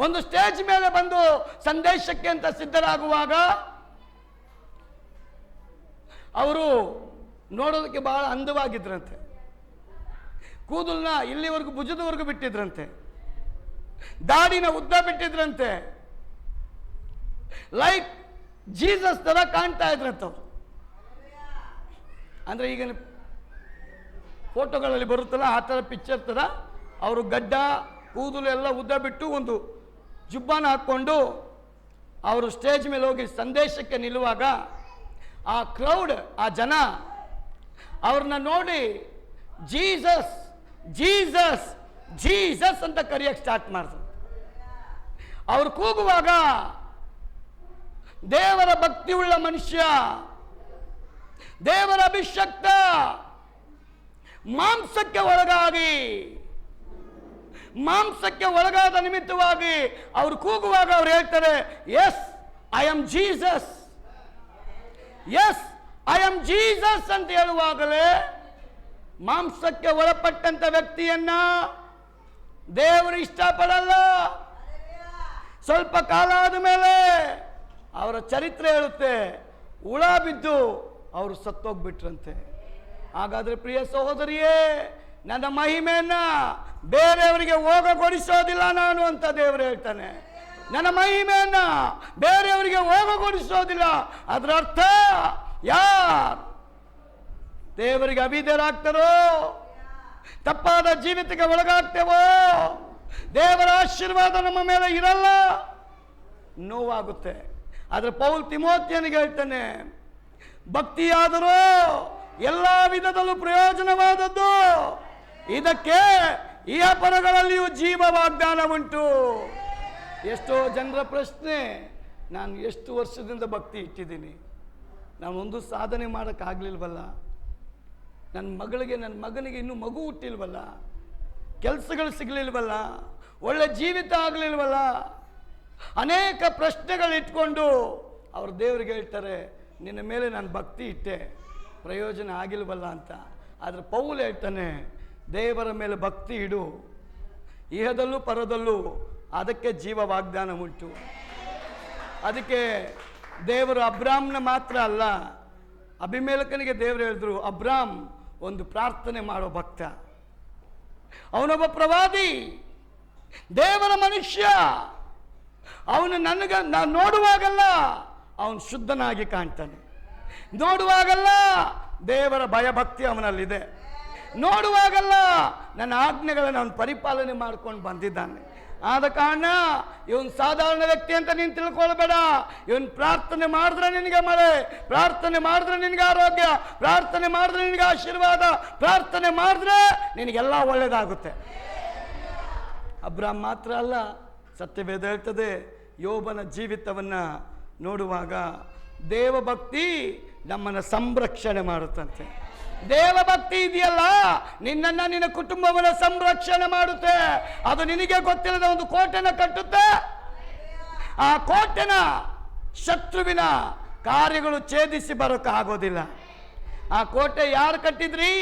ಒಂದು ಸ್ಟೇಜ್ ಮೇಲೆ ಬಂದು ಸಂದೇಶಕ್ಕೆ ಅಂತ ಸಿದ್ಧರಾಗುವಾಗ, ಅವರು ನೋಡೋದಕ್ಕೆ ಬಹಳ ಅಂದವಾಗಿದ್ರಂತೆ. ಕೂದಲನ್ನ ಇಲ್ಲಿವರೆಗೂ ಭುಜದವರೆಗೂ ಬಿಟ್ಟಿದ್ರಂತೆ, ದಾಡಿನ ಉದ್ದ ಬಿಟ್ಟಿದ್ರಂತೆ, ಲೈಕ್ ಜೀಸಸ್ ತರ ಕಾಣ್ತಾ ಇದ್ರಂತ. ಅಂದ್ರೆ ಈಗ ಫೋಟೋಗಳಲ್ಲಿ ಬರುತ್ತಲ್ಲ ಆ ಥರ ಪಿಕ್ಚರ್ ತರ ಅವರು ಗಡ್ಡ ಕೂದಲು ಎಲ್ಲ ಉದ್ದ ಬಿಟ್ಟು ಒಂದು ಜುಬ್ಬಾನ ಹಾಕ್ಕೊಂಡು ಅವರು ಸ್ಟೇಜ್ ಮೇಲೆ ಹೋಗಿ ಸಂದೇಶಕ್ಕೆ ನಿಲ್ಲುವಾಗ, ಆ ಕ್ರೌಡ್, ಆ ಜನ ಅವ್ರನ್ನ ನೋಡಿ ಜೀಸಸ್ ಜೀಸಸ್ ಜೀಸಸ್ ಅಂತ ಕರೆಯಕ್ಕೆ ಸ್ಟಾರ್ಟ್ ಮಾಡಿದ್ರು. ಅವ್ರು ಕೂಗುವಾಗ ದೇವರ ಭಕ್ತಿ ಉಳ್ಳ ಮನುಷ್ಯ, ದೇವರ ಅಭಿಷಕ್ತ ಮಾಂಸಕ್ಕೆ ಒಳಗಾದ ನಿಮಿತ್ತವಾಗಿ ಅವರು ಕೂಗುವಾಗ ಅವ್ರು ಹೇಳ್ತಾರೆ, yes I am Jesus, yes I am Jesus ಅಂತ ಹೇಳುವಾಗಲೇ ಮಾಂಸಕ್ಕೆ ಒಳಪಟ್ಟಂತ ವ್ಯಕ್ತಿಯನ್ನ ದೇವರು ಇಷ್ಟಪಡಲ್ಲ. ಸ್ವಲ್ಪ ಕಾಲ ಆದ ಮೇಲೆ ಅವರ ಚರಿತ್ರೆ ಹೇಳುತ್ತೆ, ಹುಳ ಬಿದ್ದು ಅವರು ಸತ್ತೋಗ್ಬಿಟ್ರಂತೆ. ಹಾಗಾದ್ರೆ ಪ್ರಿಯ ಸಹೋದರಿಯೇ, ನನ್ನ ಮಹಿಮೆಯನ್ನ ಬೇರೆಯವರಿಗೆ ಹೋಗಗೊಡಿಸೋದಿಲ್ಲ ನಾನು ಅಂತ ದೇವರು ಹೇಳ್ತಾನೆ. ನನ್ನ ಮಹಿಮೆಯನ್ನ ಬೇರೆಯವರಿಗೆ ಹೋಗಗೊಡಿಸೋದಿಲ್ಲ. ಅದರ ಅರ್ಥ ಯಾರು ದೇವರಿಗೆ ಅಭಿಧೇಯರಾಗ್ತಾರೋ, ತಪ್ಪಾದ ಜೀವಿತಕ್ಕೆ ಒಳಗಾಗ್ತೇವೋ, ದೇವರ ಆಶೀರ್ವಾದ ನಮ್ಮ ಮೇಲೆ ಇರಲ್ಲ, ನೋವಾಗುತ್ತೆ. ಆದ್ರೆ ಪೌಲ್ ತಿಮೋಥಿಯನಿಗೆ ಹೇಳ್ತಾನೆ, ಭಕ್ತಿಯಾದರೂ ಎಲ್ಲ ವಿಧದಲ್ಲೂ ಪ್ರಯೋಜನವಾದದ್ದು, ಇದಕ್ಕೆ ಇಹಪರಗಳಲ್ಲಿಯೂ ಜೀವ ವಾಗ್ದಾನ ಉಂಟು. ಎಷ್ಟೋ ಜನರ ಪ್ರಶ್ನೆ, ನಾನು ಎಷ್ಟು ವರ್ಷದಿಂದ ಭಕ್ತಿ ಇಟ್ಟಿದ್ದೀನಿ, ನಾನು ಒಂದು ಸಾಧನೆ ಮಾಡೋಕ್ಕಾಗಲಿಲ್ವಲ್ಲ, ನನ್ನ ಮಗನಿಗೆ ಇನ್ನೂ ಮಗು ಹುಟ್ಟಿಲ್ವಲ್ಲ, ಕೆಲಸಗಳು ಸಿಗಲಿಲ್ವಲ್ಲ, ಒಳ್ಳೆ ಜೀವಿತ ಆಗಲಿಲ್ವಲ್ಲ, ಅನೇಕ ಪ್ರಶ್ನೆಗಳಿಟ್ಕೊಂಡು ಅವ್ರ ದೇವರಿಗೆ ಹೇಳ್ತಾರೆ, ನಿನ್ನ ಮೇಲೆ ನಾನು ಭಕ್ತಿ ಇಟ್ಟೆ, ಪ್ರಯೋಜನ ಆಗಿಲ್ವಲ್ಲ ಅಂತ. ಆದರೆ ಪೌಲ್ ಹೇಳ್ತಾನೆ, ದೇವರ ಮೇಲೆ ಭಕ್ತಿ ಇಡು, ಇಹದಲ್ಲೂ ಪರದಲ್ಲೂ ಅದಕ್ಕೆ ಜೀವ ವಾಗ್ದಾನ ಉಂಟು. ಅದಕ್ಕೆ ದೇವರು ಅಬ್ರಾಮ್ನ ಮಾತ್ರ ಅಲ್ಲ, ಅಭಿಮೇಲಕನಿಗೆ ದೇವರು ಹೇಳಿದ್ರು, ಅಬ್ರಾಮ್ ಒಂದು ಪ್ರಾರ್ಥನೆ ಮಾಡೋ ಭಕ್ತ, ಅವನೊಬ್ಬ ಪ್ರವಾದಿ, ದೇವರ ಮನುಷ್ಯ. ಅವನು ನಾನು ನೋಡುವಾಗಲ್ಲ ಅವನು ಶುದ್ಧನಾಗಿ ಕಾಣ್ತಾನೆ, ನೋಡುವಾಗಲ್ಲ ದೇವರ ಭಯಭಕ್ತಿ ಅವನಲ್ಲಿದೆ, ನೋಡುವಾಗಲ್ಲ ನನ್ನ ಆಜ್ಞೆಗಳನ್ನು ಅವನು ಪರಿಪಾಲನೆ ಮಾಡ್ಕೊಂಡು ಬಂದಿದ್ದಾನೆ. ಆದ ಕಾರಣ ಇವನು ಸಾಧಾರಣ ವ್ಯಕ್ತಿ ಅಂತ ನೀನು ತಿಳ್ಕೊಳ್ಬೇಡ. ಇವನು ಪ್ರಾರ್ಥನೆ ಮಾಡಿದ್ರೆ ನಿನಗೆ ಮಳೆ, ಪ್ರಾರ್ಥನೆ ಮಾಡಿದ್ರೆ ನಿನಗೆ ಆರೋಗ್ಯ, ಪ್ರಾರ್ಥನೆ ಮಾಡಿದ್ರೆ ನಿನಗೆ ಆಶೀರ್ವಾದ, ಪ್ರಾರ್ಥನೆ ಮಾಡಿದ್ರೆ ನಿನಗೆಲ್ಲ ಒಳ್ಳೆಯದಾಗುತ್ತೆ. ಅಬ್ರಾಮ್ ಮಾತ್ರ ಅಲ್ಲ, ಸತ್ಯವೇದ ಹೇಳ್ತದೆ, ಯೋಬನ ಜೀವಿತವನ್ನು ನೋಡುವಾಗ ದೇವಭಕ್ತಿ ನಮ್ಮನ್ನು ಸಂರಕ್ಷಣೆ ಮಾಡುತ್ತಂತೆ. ದೇವಭಕ್ತಿ ಇದೆಯಲ್ಲ, ನಿನ್ನನ್ನು ನಿನ್ನ ಕುಟುಂಬವನ್ನು ಸಂರಕ್ಷಣೆ ಮಾಡುತ್ತೆ. ಅದು ನಿನಗೆ ಗೊತ್ತಿಲ್ಲದ ಒಂದು ಕೋಟೆನ ಕಟ್ಟುತ್ತೆ. ಆ ಕೋಟೆನ ಶತ್ರುವಿನ ಕಾರ್ಯಗಳು ಛೇದಿಸಿ ಬರೋಕ್ಕಾಗೋದಿಲ್ಲ. ಆ ಕೋಟೆ ಯಾರು ಕಟ್ಟಿದ್ರಿ?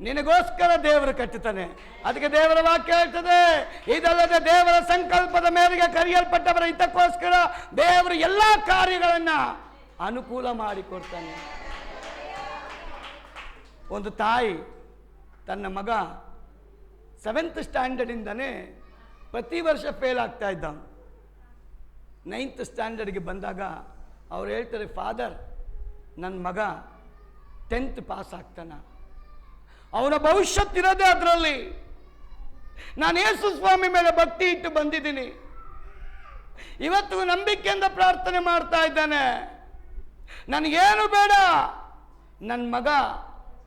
ನಿನಗೋಸ್ಕರ ದೇವರು ಕಟ್ಟುತ್ತಾನೆ. ಅದಕ್ಕೆ ದೇವರ ವಾಕ್ಯ ಹೇಳ್ತದೆ, ಇದಲ್ಲದೆ ದೇವರ ಸಂಕಲ್ಪದ ಮೇರೆಗೆ ಕರೆಯಲ್ಪಟ್ಟವರ ಹಿತಕ್ಕೋಸ್ಕರ ದೇವರು ಎಲ್ಲ ಕಾರ್ಯಗಳನ್ನ ಅನುಕೂಲ ಮಾಡಿಕೊಡ್ತಾನೆ. ಒಂದು ತಾಯಿ ತನ್ನ ಮಗ 7th ಸ್ಟ್ಯಾಂಡರ್ಡಿಂದನೇ ಪ್ರತಿ ವರ್ಷ ಫೇಲ್ ಆಗ್ತಾ ಇದ್ದ. 9th ಸ್ಟ್ಯಾಂಡರ್ಡ್ಗೆ ಬಂದಾಗ ಅವ್ರು ಹೇಳ್ತಾರೆ, ಫಾದರ್, ನನ್ನ ಮಗ 10th ಪಾಸ್ ಆಗ್ತಾನ, ಅವನ ಭವಿಷ್ಯತ್ತಿರೋದೇ ಅದರಲ್ಲಿ. ನಾನು ಯೇಸು ಸ್ವಾಮಿ ಮೇಲೆ ಭಕ್ತಿ ಇಟ್ಟು ಬಂದಿದ್ದೀನಿ, ಇವತ್ತು ನಂಬಿಕೆಯಿಂದ ಪ್ರಾರ್ಥನೆ ಮಾಡ್ತಾ ಇದ್ದಾನೆ, ನನಗೇನು ಬೇಡ, ನನ್ನ ಮಗ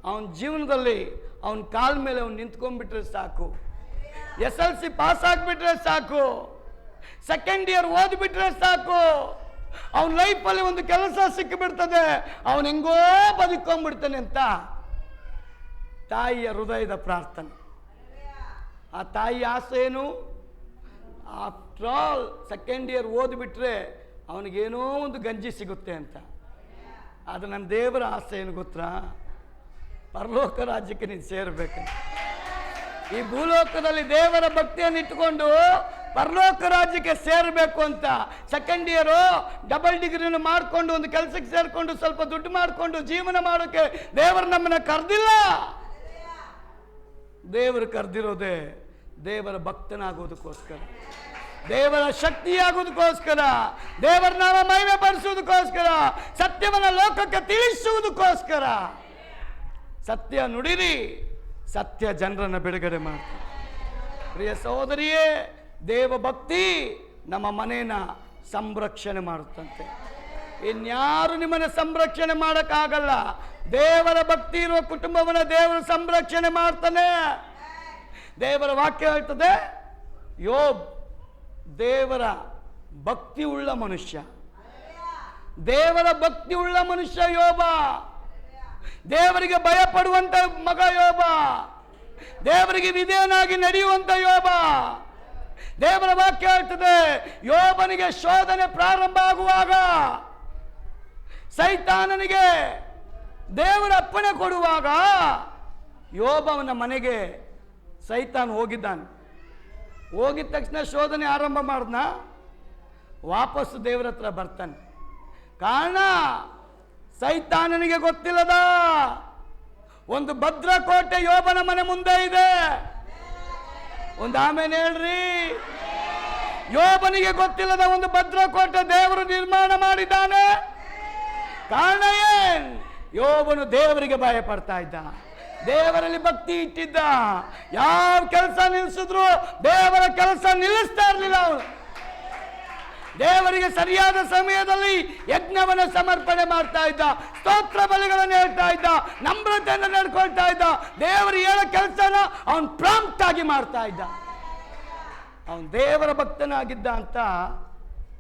ಅವನ ಜೀವನದಲ್ಲಿ ಅವನ ಕಾಲ ಮೇಲೆ ಅವನು ನಿಂತ್ಕೊಂಡ್ಬಿಟ್ರೆ ಸಾಕು, SLC ಪಾಸ್ ಆಗಿಬಿಟ್ರೆ ಸಾಕು, 2nd ಇಯರ್ ಓದ್ಬಿಟ್ರೆ ಸಾಕು, ಅವನ ಲೈಫಲ್ಲಿ ಒಂದು ಕೆಲಸ ಸಿಕ್ಕಿಬಿಡ್ತದೆ, ಅವನು ಹೆಂಗೋ ಬದುಕೊಂಡ್ಬಿಡ್ತಾನೆ ಅಂತ ತಾಯಿಯ ಹೃದಯದ ಪ್ರಾರ್ಥನೆ. ಆ ತಾಯಿ ಆಸೆ ಏನು? ಆಫ್ಟರ್ ಆಲ್ ಸೆಕೆಂಡ್ ಇಯರ್ ಓದ್ಬಿಟ್ರೆ ಅವನಿಗೇನೋ ಒಂದು ಗಂಜಿ ಸಿಗುತ್ತೆ ಅಂತ. ಅದು ನನ್ನ ದೇವರ ಆಸೆ ಏನು ಗೊತ್ತಾ? ಪರಲೋಕ ರಾಜ್ಯಕ್ಕೆ ನೀನು ಸೇರಬೇಕು. ಈ ಭೂಲೋಕದಲ್ಲಿ ದೇವರ ಭಕ್ತಿಯನ್ನು ಇಟ್ಟುಕೊಂಡು ಪರಲೋಕ ರಾಜ್ಯಕ್ಕೆ ಸೇರಬೇಕು ಅಂತ ಸೆಕೆಂಡ್ ಇಯರು ಡಬಲ್ ಡಿಗ್ರಿನ ಮಾಡಿಕೊಂಡು ಒಂದು ಕೆಲಸಕ್ಕೆ ಸೇರಿಕೊಂಡು ಸ್ವಲ್ಪ ದುಡ್ಡು ಮಾಡಿಕೊಂಡು ಜೀವನ ಮಾಡೋಕ್ಕೆ ದೇವರು ನಮ್ಮನ್ನ ಕರೆದಿಲ್ಲ. ದೇವರು ಕರೆದಿರೋದೇ ದೇವರ ಭಕ್ತನಾಗೋದಕ್ಕೋಸ್ಕರ, ದೇವರ ಶಕ್ತಿಯಾಗೋದಕ್ಕೋಸ್ಕರ, ದೇವರ ನಾಮ ಮಹಿಮೆ ಪಡಿಸುವುದಕ್ಕೋಸ್ಕರ, ಸತ್ಯವನ್ನ ಲೋಕಕ್ಕೆ ತಿಳಿಸುವುದಕ್ಕೋಸ್ಕರ. ಸತ್ಯ ನುಡಿರಿ, ಸತ್ಯ ಜನರನ್ನು ಬಿಡುಗಡೆ ಮಾಡ್ತಾರೆ. ಪ್ರಿಯ ಸಹೋದರಿಯೇ, ದೇವ ಭಕ್ತಿ ನಮ್ಮ ಮನೇನ ಸಂರಕ್ಷಣೆ ಮಾಡುತ್ತಂತೆ. ಇನ್ಯಾರು ನಿಮ್ಮನ್ನು ಸಂರಕ್ಷಣೆ ಮಾಡೋಕ್ಕಾಗಲ್ಲ. ದೇವರ ಭಕ್ತಿ ಇರುವ ಕುಟುಂಬವನ್ನು ದೇವರು ಸಂರಕ್ಷಣೆ ಮಾಡ್ತಾನೆ. ದೇವರ ವಾಕ್ಯ ಹೇಳ್ತದೆ, ಯೋಬ್ ದೇವರ ಭಕ್ತಿ ಉಳ್ಳ ಮನುಷ್ಯ, ದೇವರ ಭಕ್ತಿ ಉಳ್ಳ ಮನುಷ್ಯ ಯೋಬ. ದೇವರಿಗೆ ಭಯ ಪಡುವಂತ ಮಗ ಯೋಬ, ದೇವರಿಗೆ ವಿಧೇಯನಾಗಿ ನಡೆಯುವಂತ ಯೋಬ. ದೇವರ ವಾಕ್ಯ ಹೇಳ್ತದೆ, ಯೋಬನಿಗೆ ಶೋಧನೆ ಪ್ರಾರಂಭ ಆಗುವಾಗ ಸೈತಾನನಿಗೆ ದೇವರ ಅಪ್ಪಣೆ ಕೊಡುವಾಗ ಯೋಬವನ ಮನೆಗೆ ಸೈತಾನ್ ಹೋಗಿದ್ದಾನೆ. ಹೋಗಿದ ತಕ್ಷಣ ಶೋಧನೆ ಆರಂಭ ಮಾಡಿದ್ನ, ವಾಪಸ್ಸು ದೇವರ ಹತ್ರ ಬರ್ತಾನೆ. ಕಾರಣ ಸೈತಾನನಿಗೆ ಗೊತ್ತಿಲ್ಲದ ಒಂದು ಭದ್ರಕೋಟೆ ಯೋಬನ ಮನೆ ಮುಂದೆ ಇದೆ. ಒಂದು ಆಮೇಲೆ ಹೇಳ್ರಿ. ಯೋಬನಿಗೆ ಗೊತ್ತಿಲ್ಲದ ಒಂದು ಭದ್ರಕೋಟೆ ದೇವರು ನಿರ್ಮಾಣ ಮಾಡಿದ್ದಾನೆ. ಕಾರಣ ಏನ್? ಯೋಬನು ದೇವರಿಗೆ ಭಯ ಪಡ್ತಾ ಇದ್ದ, ದೇವರಲ್ಲಿ ಭಕ್ತಿ ಇಟ್ಟಿದ್ದ. ಯಾವ ಕೆಲಸ ನಿಲ್ಲಿಸಿದ್ರು ದೇವರ ಕೆಲಸ ನಿಲ್ಲಿಸ್ತಾ ಇರಲಿಲ್ಲ ಅವನು. ದೇವರಿಗೆ ಸರಿಯಾದ ಸಮಯದಲ್ಲಿ ಯಜ್ಞವನ್ನು ಸಮರ್ಪಣೆ ಮಾಡ್ತಾ ಇದ್ದ, ಸ್ತೋತ್ರ ಬಲಿಗಳನ್ನು ಹೇಳ್ತಾ ಇದ್ದ, ನಮ್ರತೆಯನ್ನು ನಡ್ಕೊಳ್ತಾ ಇದ್ದ. ದೇವರು ಹೇಳೋ ಕೆಲಸನ ಅವನು ಪ್ರಾಂಪ್ಟ್ ಆಗಿ ಮಾಡ್ತಾ ಇದ್ದ. ಅವನು ದೇವರ ಭಕ್ತನಾಗಿದ್ದ ಅಂತ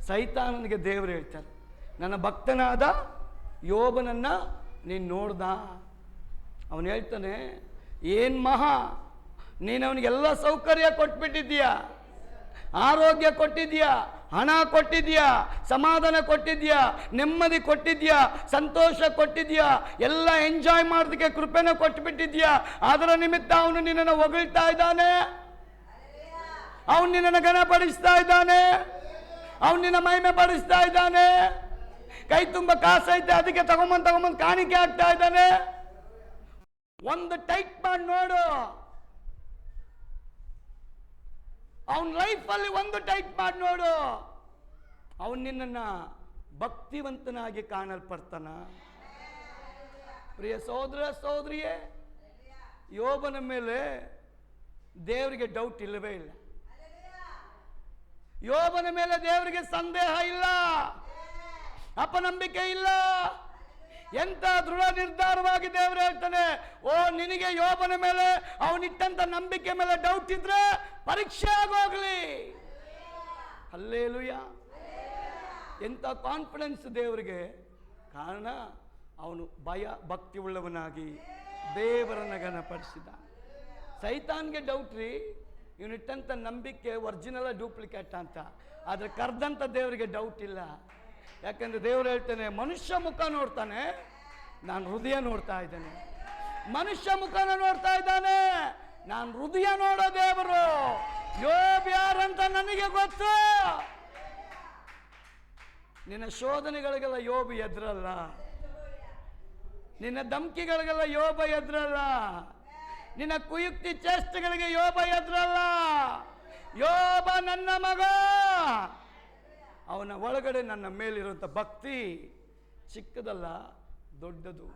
ಸೈತಾನನಿಗೆ ದೇವರು ಹೇಳ್ತಾರೆ, ನನ್ನ ಭಕ್ತನಾದ ಯೋಬನನ್ನ ನೀನು ನೋಡ್ದ. ಅವನು ಹೇಳ್ತಾನೆ, ಏನು ಮಹಾ, ನೀನು ಅವನಿಗೆಲ್ಲ ಸೌಕರ್ಯ ಕೊಟ್ಬಿಟ್ಟಿದ್ದೀಯಾ, ಆರೋಗ್ಯ ಕೊಟ್ಟಿದ್ಯಾ, ಹಣ ಕೊಟ್ಟಿದ್ಯಾ, ಸಮಾಧಾನ ಕೊಟ್ಟಿದ್ಯಾ, ನೆಮ್ಮದಿ ಕೊಟ್ಟಿದ್ಯಾ, ಸಂತೋಷ ಕೊಟ್ಟಿದ್ಯಾ, ಎಲ್ಲ ಎಂಜಾಯ್ ಮಾಡೋದಕ್ಕೆ ಕೃಪೆನ ಕೊಟ್ಟುಬಿಟ್ಟಿದ್ಯಾ. ಅದರ ನಿಮಿತ್ತ ಅವನು ನಿನ್ನನ್ನು ಹೊಗಳ್ತಾ ಇದ್ದಾನೆ, ಅವನು ನಿನ್ನನ್ನು ಘನಪಡಿಸ್ತಾ ಇದ್ದಾನೆ, ಅವನು ನಿನ್ನ ಮಹಿಮೆ ಪಡಿಸ್ತಾ ಇದ್ದಾನೆ. ಕೈ ತುಂಬ ಕಾಸೈತೆ ಅದಕ್ಕೆ ತಗೊಂಬಂದು ಕಾಣಿಕೆ ಆಗ್ತಾ ಇದ್ದಾನೆ. ಒಂದು ಟೈಟ್ ಮಾಡಿ ನೋಡು, ಅವನ ಲೈಫಲ್ಲಿ ಒಂದು ಟೈಟ್ ಮಾಡಿ ನೋಡು, ಅವನು ನಿನ್ನನ್ನು ಭಕ್ತಿವಂತನಾಗಿ ಕಾಣಲ್ಪಡ್ತಾನ. ಪ್ರಿಯ ಸಹೋದರ ಸಹೋದರಿಯೇ, ಯೋಬನ ಮೇಲೆ ದೇವರಿಗೆ ಡೌಟ್ ಇಲ್ಲವೇ ಇಲ್ಲ. ಯೋಬನ ಮೇಲೆ ದೇವರಿಗೆ ಸಂದೇಹ ಇಲ್ಲ, ಅಪನಂಬಿಕೆ ಇಲ್ಲ. ಎಂತ ದೃಢ ನಿರ್ಧಾರವಾಗಿ ದೇವರು ಹೇಳ್ತಾನೆ, ಓ ನಿನಗೆ ಯೋಬನ ಮೇಲೆ ಅವನಿಟ್ಟಂತ ನಂಬಿಕೆ ಮೇಲೆ ಡೌಟ್ ಇದ್ರೆ ಪರೀಕ್ಷೆ ಆಗೋಗ್ಲಿ. ಹಲ್ಲೇಲೂಯಾ. ಎಂತ ಕಾನ್ಫಿಡೆನ್ಸ್ ದೇವರಿಗೆ. ಕಾರಣ ಅವನು ಭಯ ಭಕ್ತಿ ಉಳ್ಳವನಾಗಿ ದೇವರನ್ನ ಘನಪಡಿಸಿದ. ಸೈತಾನ್ಗೆ ಡೌಟ್ ರೀ, ಇವನಿಟ್ಟಂತ ನಂಬಿಕೆ ಒರಿಜಿನಲ್ ಡೂಪ್ಲಿಕೇಟ್ ಅಂತ. ಆದ್ರೆ ಕರ್ದಂತ ದೇವರಿಗೆ ಡೌಟ್ ಇಲ್ಲ. ಯಾಕಂದ್ರೆ ದೇವರು ಹೇಳ್ತಾನೆ, ಮನುಷ್ಯ ಮುಖ ನೋಡ್ತಾನೆ, ನಾನು ಹೃದಯ ನೋಡ್ತಾ ಇದ್ದೇನೆ. ಮನುಷ್ಯ ಮುಖನ ನೋಡ್ತಾ ಇದ್ದಾನೆ, ನಾನು ಹೃದಯ ನೋಡೋ ದೇವರು. ಯೋಬ್ ಯಾರಂತ ನನಗೆ ಗೊತ್ತು. ನಿನ್ನ ಶೋಧನೆಗಳಿಗೆಲ್ಲ ಯೋಬ ಎದ್ರಲ್ಲ, ನಿನ್ನ ಧಮ್ಕಿಗಳಿಗೆಲ್ಲ ಯೋಬ ಎದ್ರಲ್ಲ, ನಿನ್ನ ಕುಯುಕ್ತಿ ಚೇಷ್ಟೆಗಳಿಗೆ ಯೋಬ ಎದ್ರಲ್ಲ. ಯೋಬ ನನ್ನ ಮಗ, ಅವನ ಒಳಗಡೆ ನನ್ನ ಮೇಲಿರುವಂಥ ಭಕ್ತಿ ಚಿಕ್ಕದಲ್ಲ, ದೊಡ್ಡದು.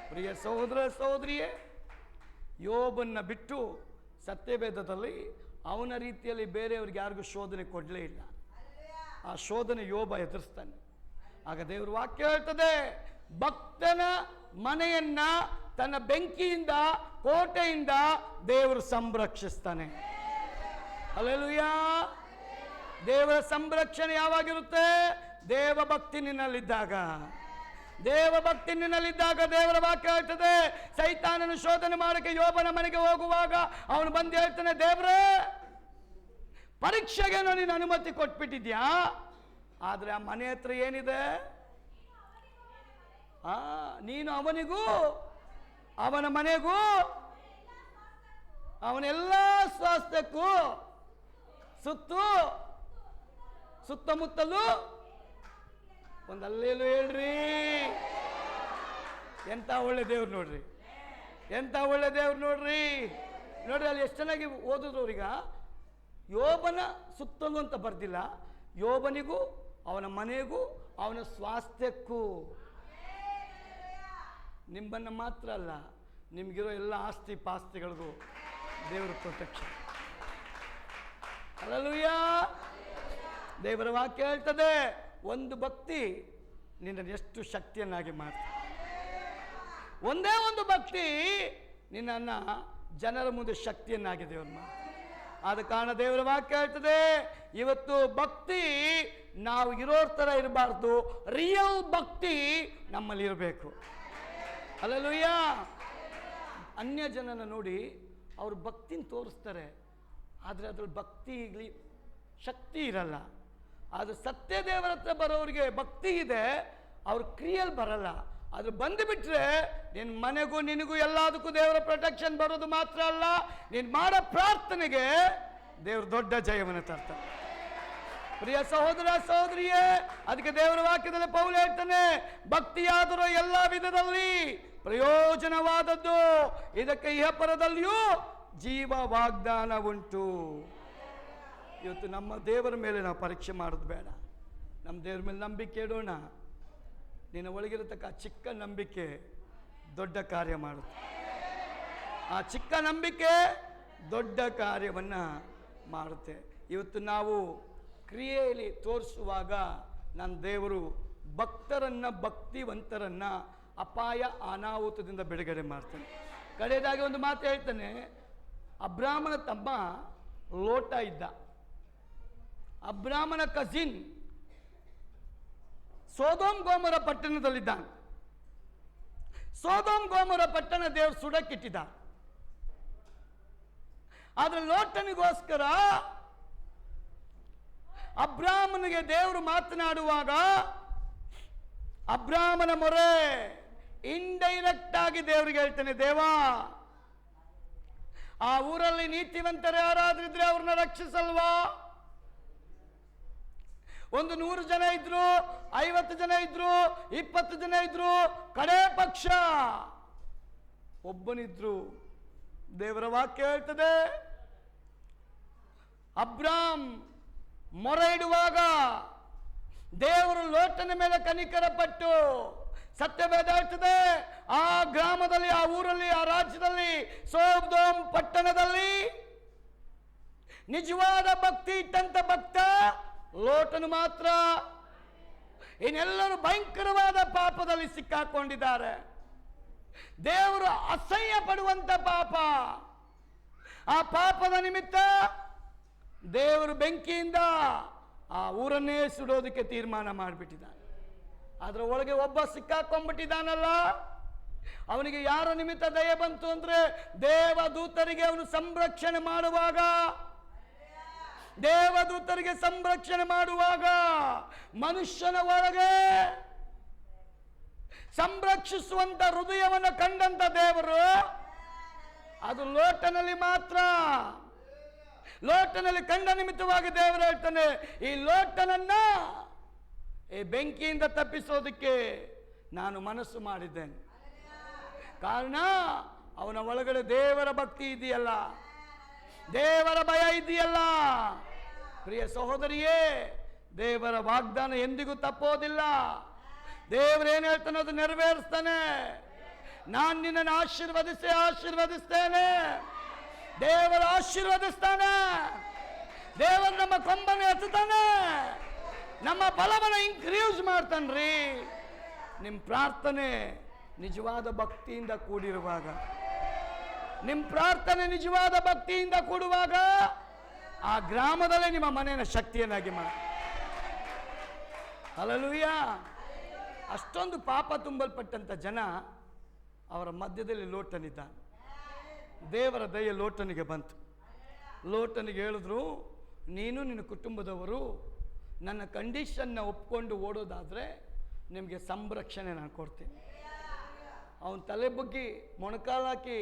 ಪ್ರಿಯ ಸಹೋದರ ಸಹೋದರಿಯೇ, ಯೋಬನ್ನ ಬಿಟ್ಟು ಸತ್ಯವೇದದಲ್ಲಿ ಅವನ ರೀತಿಯಲ್ಲಿ ಬೇರೆಯವ್ರಿಗೆ ಯಾರಿಗೂ ಶೋಧನೆ ಕೊಡಲೇ ಇಲ್ಲ. ಆ ಶೋಧನೆ ಯೋಬ ಎದುರಿಸ್ತಾನೆ. ಆಗ ದೇವರು ವಾಕ್ಯ ಹೇಳ್ತದೆ, ಭಕ್ತನ ಮನೆಯನ್ನ ತನ್ನ ಬೆಂಕಿಯಿಂದ ಕೋಟೆಯಿಂದ ದೇವರು ಸಂರಕ್ಷಿಸ್ತಾನೆ. ಹಲ್ಲೆಲೂಯಾ. ದೇವರ ಸಂರಕ್ಷಣೆ ಯಾವಾಗಿರುತ್ತೆ? ದೇವ ಭಕ್ತಿ ನಿನ್ನಲ್ಲಿದ್ದಾಗ. ದೇವ ಭಕ್ತಿ ನಿನ್ನಲ್ಲಿದ್ದಾಗ ದೇವರ ವಾಕ್ಯ ಹೇಳ್ತದೆ, ಸೈತಾನನು ಶೋಧನೆ ಮಾಡಕ್ಕೆ ಯೋಬನ ಮನೆಗೆ ಹೋಗುವಾಗ ಅವನು ಬಂದು ಹೇಳ್ತಾನೆ, ದೇವ್ರೇ ಪರೀಕ್ಷೆಗೆ ನೀನು ಅನುಮತಿ ಕೊಟ್ಬಿಟ್ಟಿದ್ಯಾ, ಆದರೆ ಆ ಮನೆ ಹತ್ರ ಏನಿದೆ, ನೀನು ಅವನಿಗೂ ಅವನ ಮನೆಗೂ ಅವನೆಲ್ಲ ಸ್ವಾಸ್ಥ್ಯಕ್ಕೂ ಸುತ್ತಮುತ್ತಲು ಒಂದಲ್ಲೇಲು ಹೇಳ್ರಿ. ಎಂತ ಒಳ್ಳೆ ದೇವ್ರು ನೋಡ್ರಿ, ಎಂತ ಒಳ್ಳೆ ದೇವ್ರು ನೋಡ್ರಿ. ನೋಡ್ರಿ ಅಲ್ಲಿ ಎಷ್ಟು ಚೆನ್ನಾಗಿ ಓದಿದ್ರು ಅವ್ರೀಗ, ಯೋಬನ ಸುತ್ತಲೂ ಅಂತ ಬರ್ದಿಲ್ಲ, ಯೋಬನಿಗೂ ಅವನ ಮನೆಗೂ ಅವನ ಸ್ವಾಸ್ಥ್ಯಕ್ಕೂ. ನಿಮ್ಮನ್ನು ಮಾತ್ರ ಅಲ್ಲ, ನಿಮಗಿರೋ ಎಲ್ಲ ಆಸ್ತಿ ಪಾಸ್ತಿಗಳಿಗೂ ದೇವರ ಪ್ರೊಟೆಕ್ಷನ್. ಹಲ್ಲೆಲೂಯಾ. ದೇವರ ವಾಕ್ಯ ಹೇಳ್ತದೆ, ಒಂದು ಭಕ್ತಿ ನಿನ್ನನ್ನು ಎಷ್ಟು ಶಕ್ತಿಯನ್ನಾಗಿ ಮಾಡ್ತದೆ. ಒಂದೇ ಒಂದು ಭಕ್ತಿ ನಿನ್ನನ್ನು ಜನರ ಮುಂದೆ ಶಕ್ತಿಯನ್ನಾಗಿ ದೇವರು ಮಾಡ್ತಾರೆ. ಆದ ಕಾರಣ ದೇವರ ವಾಕ್ಯ ಹೇಳ್ತದೆ, ಇವತ್ತು ಭಕ್ತಿ ನಾವು ಇರೋರ ಥರ ಇರಬಾರ್ದು, ರಿಯಲ್ ಭಕ್ತಿ ನಮ್ಮಲ್ಲಿ ಇರಬೇಕು. ಹಲ್ಲೆಲೂಯಾ. ಅನ್ಯ ಜನನ ನೋಡಿ ಅವರು ಭಕ್ತಿನ ತೋರಿಸ್ತಾರೆ, ಆದರೆ ಅದ್ರಲ್ಲಿ ಭಕ್ತಿ ಶಕ್ತಿ ಇರಲ್ಲ. ಅದು ಸತ್ಯ ದೇವರ ಹತ್ರ ಬರೋರಿಗೆ ಭಕ್ತಿ ಇದೆ, ಅವ್ರ ಕ್ರಿಯೆಯಲ್ಲಿ ಬರಲ್ಲ. ಅದು ಬಂದುಬಿಟ್ರೆ ನಿನ್ನ ಮನೆಗೂ ನಿನಗೂ ಎಲ್ಲದಕ್ಕೂ ದೇವರ ಪ್ರೊಟೆಕ್ಷನ್ ಬರೋದು ಮಾತ್ರ ಅಲ್ಲ, ನೀನು ಮಾಡೋ ಪ್ರಾರ್ಥನೆಗೆ ದೇವರು ದೊಡ್ಡ ಜಯವನ್ನು ತರ್ತಾರೆ. ಪ್ರಿಯ ಸಹೋದರ ಸಹೋದರಿಯೇ, ಅದಕ್ಕೆ ದೇವರ ವಾಕ್ಯದಲ್ಲಿ ಪೌಲ ಹೇಳ್ತಾನೆ, ಭಕ್ತಿಯಾದರೂ ಎಲ್ಲ ವಿಧದಲ್ಲಿ ಪ್ರಯೋಜನವಾದದ್ದು, ಇದಕ್ಕೆ ಇಹಪರದಲ್ಲಿಯೂ ಜೀವ ವಾಗ್ದಾನ ಉಂಟು. ಇವತ್ತು ನಮ್ಮ ದೇವರ ಮೇಲೆ ನಾವು ಪರೀಕ್ಷೆ ಮಾಡೋದು ಬೇಡ, ನಮ್ಮ ದೇವರ ಮೇಲೆ ನಂಬಿಕೆ ಇಡೋಣ. ನಿನ್ನ ಒಳಗಿರತಕ್ಕ ಚಿಕ್ಕ ನಂಬಿಕೆ ದೊಡ್ಡ ಕಾರ್ಯ ಮಾಡುತ್ತೆ. ಆ ಚಿಕ್ಕ ನಂಬಿಕೆ ದೊಡ್ಡ ಕಾರ್ಯವನ್ನು ಮಾಡುತ್ತೆ. ಇವತ್ತು ನಾವು ಕ್ರಿಯೆಯಲ್ಲಿ ತೋರಿಸುವಾಗ ನನ್ನ ದೇವರು ಭಕ್ತಿವಂತರನ್ನು ಅಪಾಯ ಅನಾಹುತದಿಂದ ಬಿಡುಗಡೆ ಮಾಡ್ತಾನೆ. ಕಡೆಯದಾಗಿ ಒಂದು ಮಾತು ಹೇಳ್ತಾನೆ, ಅಬ್ರಾಮನ ತಮ್ಮ ಲೋಟ ಇದ್ದ, ಅಬ್ರಾಮನ ಕಸಿನ್ ಸೋದೋಮ್ ಗೋಮರ ಪಟ್ಟಣದಲ್ಲಿದ್ದಾನೆ. ಸೋದೋಮ್ ಗೋಮರ ಪಟ್ಟಣ ದೇವರು ಸುಡಕ್ಕಿಟ್ಟಿದ್ದ. ಆದ್ರೆ ಲೋಟನಿಗೋಸ್ಕರ ಅಬ್ರಾಮನಿಗೆ ದೇವರು ಮಾತನಾಡುವಾಗ ಅಬ್ರಾಮನ ಮೊರೆ ಇಂಡೈರೆಕ್ಟ್ ಆಗಿ ದೇವರಿಗೆ ಹೇಳ್ತಾನೆ, ದೇವಾ ಆ ಊರಲ್ಲಿ ನೀತಿವಂತರು ಯಾರಾದ್ರಿದ್ರೆ ಅವ್ರನ್ನ ರಕ್ಷಿಸಲ್ವಾ? 100 ಜನ ಇದ್ರು, 50 ಜನ ಇದ್ರು, 20 ಜನ ಇದ್ರು, ಕಡೆ ಪಕ್ಷ ಒಬ್ಬನಿದ್ರು. ದೇವರ ವಾಕ್ಯ ಹೇಳ್ತದೆ, ಅಬ್ರಾಮ್ ಮೊರೆ ಇಡುವಾಗ ದೇವರು ಲೋಟನ ಮೇಲೆ ಕನಿಕರ ಪಟ್ಟು, ಸತ್ಯವೇದ ಹೇಳ್ತದೆ, ಆ ಗ್ರಾಮದಲ್ಲಿ, ಆ ಊರಲ್ಲಿ, ಆ ರಾಜ್ಯದಲ್ಲಿ, ಸೊದೋಮ್ ಪಟ್ಟಣದಲ್ಲಿ ನಿಜವಾದ ಭಕ್ತಿ ಇಟ್ಟಂತ ಭಕ್ತ ಲೋಟನು ಮಾತ್ರ. ಇನ್ನೆಲ್ಲರೂ ಭಯಂಕರವಾದ ಪಾಪದಲ್ಲಿ ಸಿಕ್ಕಾಕೊಂಡಿದ್ದಾರೆ. ದೇವರು ಅಸಹ್ಯ ಪಡುವಂತ ಪಾಪ. ಆ ಪಾಪದ ನಿಮಿತ್ತ ದೇವರು ಬೆಂಕಿಯಿಂದ ಆ ಊರನ್ನೇ ಸುಡೋದಕ್ಕೆ ತೀರ್ಮಾನ ಮಾಡಿಬಿಟ್ಟಿದ್ದಾನೆ. ಅದರ ಒಳಗೆ ಒಬ್ಬ ಸಿಕ್ಕಾಕೊಂಡ್ಬಿಟ್ಟಿದ್ದಾನಲ್ಲ, ಅವನಿಗೆ ಯಾರ ನಿಮಿತ್ತ ದಯೆ ಬಂತು ಅಂದ್ರೆ, ದೇವದೂತರಿಗೆ ಅವನು ಸಂರಕ್ಷಣೆ ಮಾಡುವಾಗ, ದೇವದೂತರಿಗೆ ಸಂರಕ್ಷಣೆ ಮಾಡುವಾಗ ಮನುಷ್ಯನ ಒಳಗೆ ಸಂರಕ್ಷಿಸುವಂತ ಹೃದಯವನ್ನು ಕಂಡಂತ ದೇವರು ಅದು ಲೋಟನಲ್ಲಿ ಮಾತ್ರ. ಲೋಟನಲ್ಲಿ ಕಂಡ ನಿಮಿತ್ತವಾಗಿ ದೇವರು ಹೇಳ್ತಾನೆ, ಈ ಲೋಟನನ್ನ ಈ ಬೆಂಕಿಯಿಂದ ತಪ್ಪಿಸೋದಕ್ಕೆ ನಾನು ಮನಸ್ಸು ಮಾಡಿದ್ದೇನೆ. ಕಾರಣ ಅವನ ಒಳಗಡೆ ದೇವರ ಭಕ್ತಿ ಇದೆಯಲ್ಲ, ದೇವರ ಭಯ ಇದೆಯಲ್ಲ. ಪ್ರಿಯ ಸಹೋದರಿಯೇ, ದೇವರ ವಾಗ್ದಾನ ಎಂದಿಗೂ ತಪ್ಪೋದಿಲ್ಲ. ದೇವರೇನು ಹೇಳ್ತಾನೆ ಅದು ನೆರವೇರಿಸ್ತಾನೆ. ನಾನು ನಿನ್ನನ್ನು ಆಶೀರ್ವದಿಸ್ತೇನೆ. ದೇವರು ಆಶೀರ್ವದಿಸ್ತಾನೆ. ದೇವರು ನಮ್ಮ ಕೊಂಬನ್ನು ಎತ್ತುತ್ತಾನೆ, ನಮ್ಮ ಬಲವನ್ನು ಇನ್ಕ್ರೀಸ್ ಮಾಡ್ತಾನ್ರಿ. ನಿಮ್ಮ ಪ್ರಾರ್ಥನೆ ನಿಜವಾದ ಭಕ್ತಿಯಿಂದ ಕೂಡಿರುವಾಗ, ನಿಮ್ಮ ಪ್ರಾರ್ಥನೆ ನಿಜವಾದ ಭಕ್ತಿಯಿಂದ ಕೂಡುವಾಗ ಆ ಗ್ರಾಮದಲ್ಲೇ ನಿಮ್ಮ ಮನೆಯನ್ನು ಶಕ್ತಿಯನ್ನಾಗಿ ಮಾಡಿ. ಹಲ್ಲೆಲೂಯಾ. ಅಷ್ಟೊಂದು ಪಾಪ ತುಂಬಲ್ಪಟ್ಟಂಥ ಜನ ಅವರ ಮಧ್ಯದಲ್ಲಿ ಲೋಟನಿದ್ದಾನೆ. ದೇವರ ದಯೆ ಲೋಟನಿಗೆ ಬಂತು. ಲೋಟನಿಗೆ ಹೇಳಿದ್ರು, ನೀನು ನಿನ್ನ ಕುಟುಂಬದವರು ನನ್ನ ಕಂಡೀಷನ್ನ ಒಪ್ಕೊಂಡು ಓಡೋದಾದರೆ ನಿಮಗೆ ಸಂರಕ್ಷಣೆ ನಾನು ಕೊಡ್ತೀನಿ. ಅವನ ತಲೆ ಬಗ್ಗಿ ಮೊಣಕಾಲಾಕಿ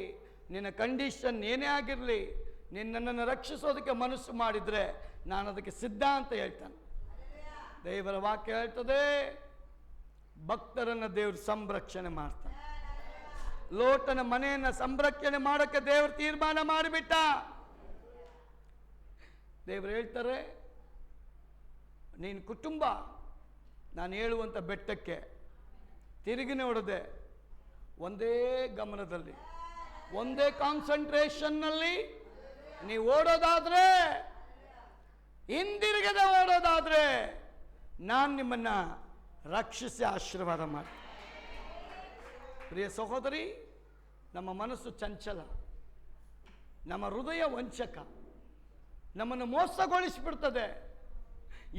ನಿನ್ನ ಕಂಡೀಷನ್ ಏನೇ ಆಗಿರಲಿ ನಿನ್ನನ್ನು ರಕ್ಷಿಸೋದಕ್ಕೆ ಮನಸ್ಸು ಮಾಡಿದರೆ ನಾನು ಅದಕ್ಕೆ ಸಿದ್ಧ ಅಂತ ಹೇಳ್ತಾನೆ. ದೇವರ ವಾಕ್ಯ ಹೇಳ್ತದೆ, ಭಕ್ತರನ್ನು ದೇವರು ಸಂರಕ್ಷಣೆ ಮಾಡ್ತಾನೆ. ಲೋಟನ ಮನೆಯನ್ನು ಸಂರಕ್ಷಣೆ ಮಾಡೋಕ್ಕೆ ದೇವರು ತೀರ್ಮಾನ ಮಾಡಿಬಿಟ್ಟ. ದೇವರು ಹೇಳ್ತಾರೆ, ನೀನು ಕುಟುಂಬ ನಾನು ಹೇಳುವಂಥ ಬೆಟ್ಟಕ್ಕೆ ತಿರುಗಿ ನೋಡದೆ ಒಂದೇ ಗಮನದಲ್ಲಿ ಒಂದೇ ಕಾನ್ಸಂಟ್ರೇಷನ್ನಲ್ಲಿ ನೀವು ಓಡೋದಾದರೆ, ಹಿಂದಿರುಗದೆ ಓಡೋದಾದರೆ ನಾನು ನಿಮ್ಮನ್ನು ರಕ್ಷಿಸಿ ಆಶೀರ್ವಾದ ಮಾಡಿ. ಪ್ರಿಯ ಸಹೋದರಿ, ನಮ್ಮ ಮನಸ್ಸು ಚಂಚಲ, ನಮ್ಮ ಹೃದಯ ವಂಚಕ, ನಮ್ಮನ್ನು ಮೋಸಗೊಳಿಸಿಬಿಡ್ತದೆ.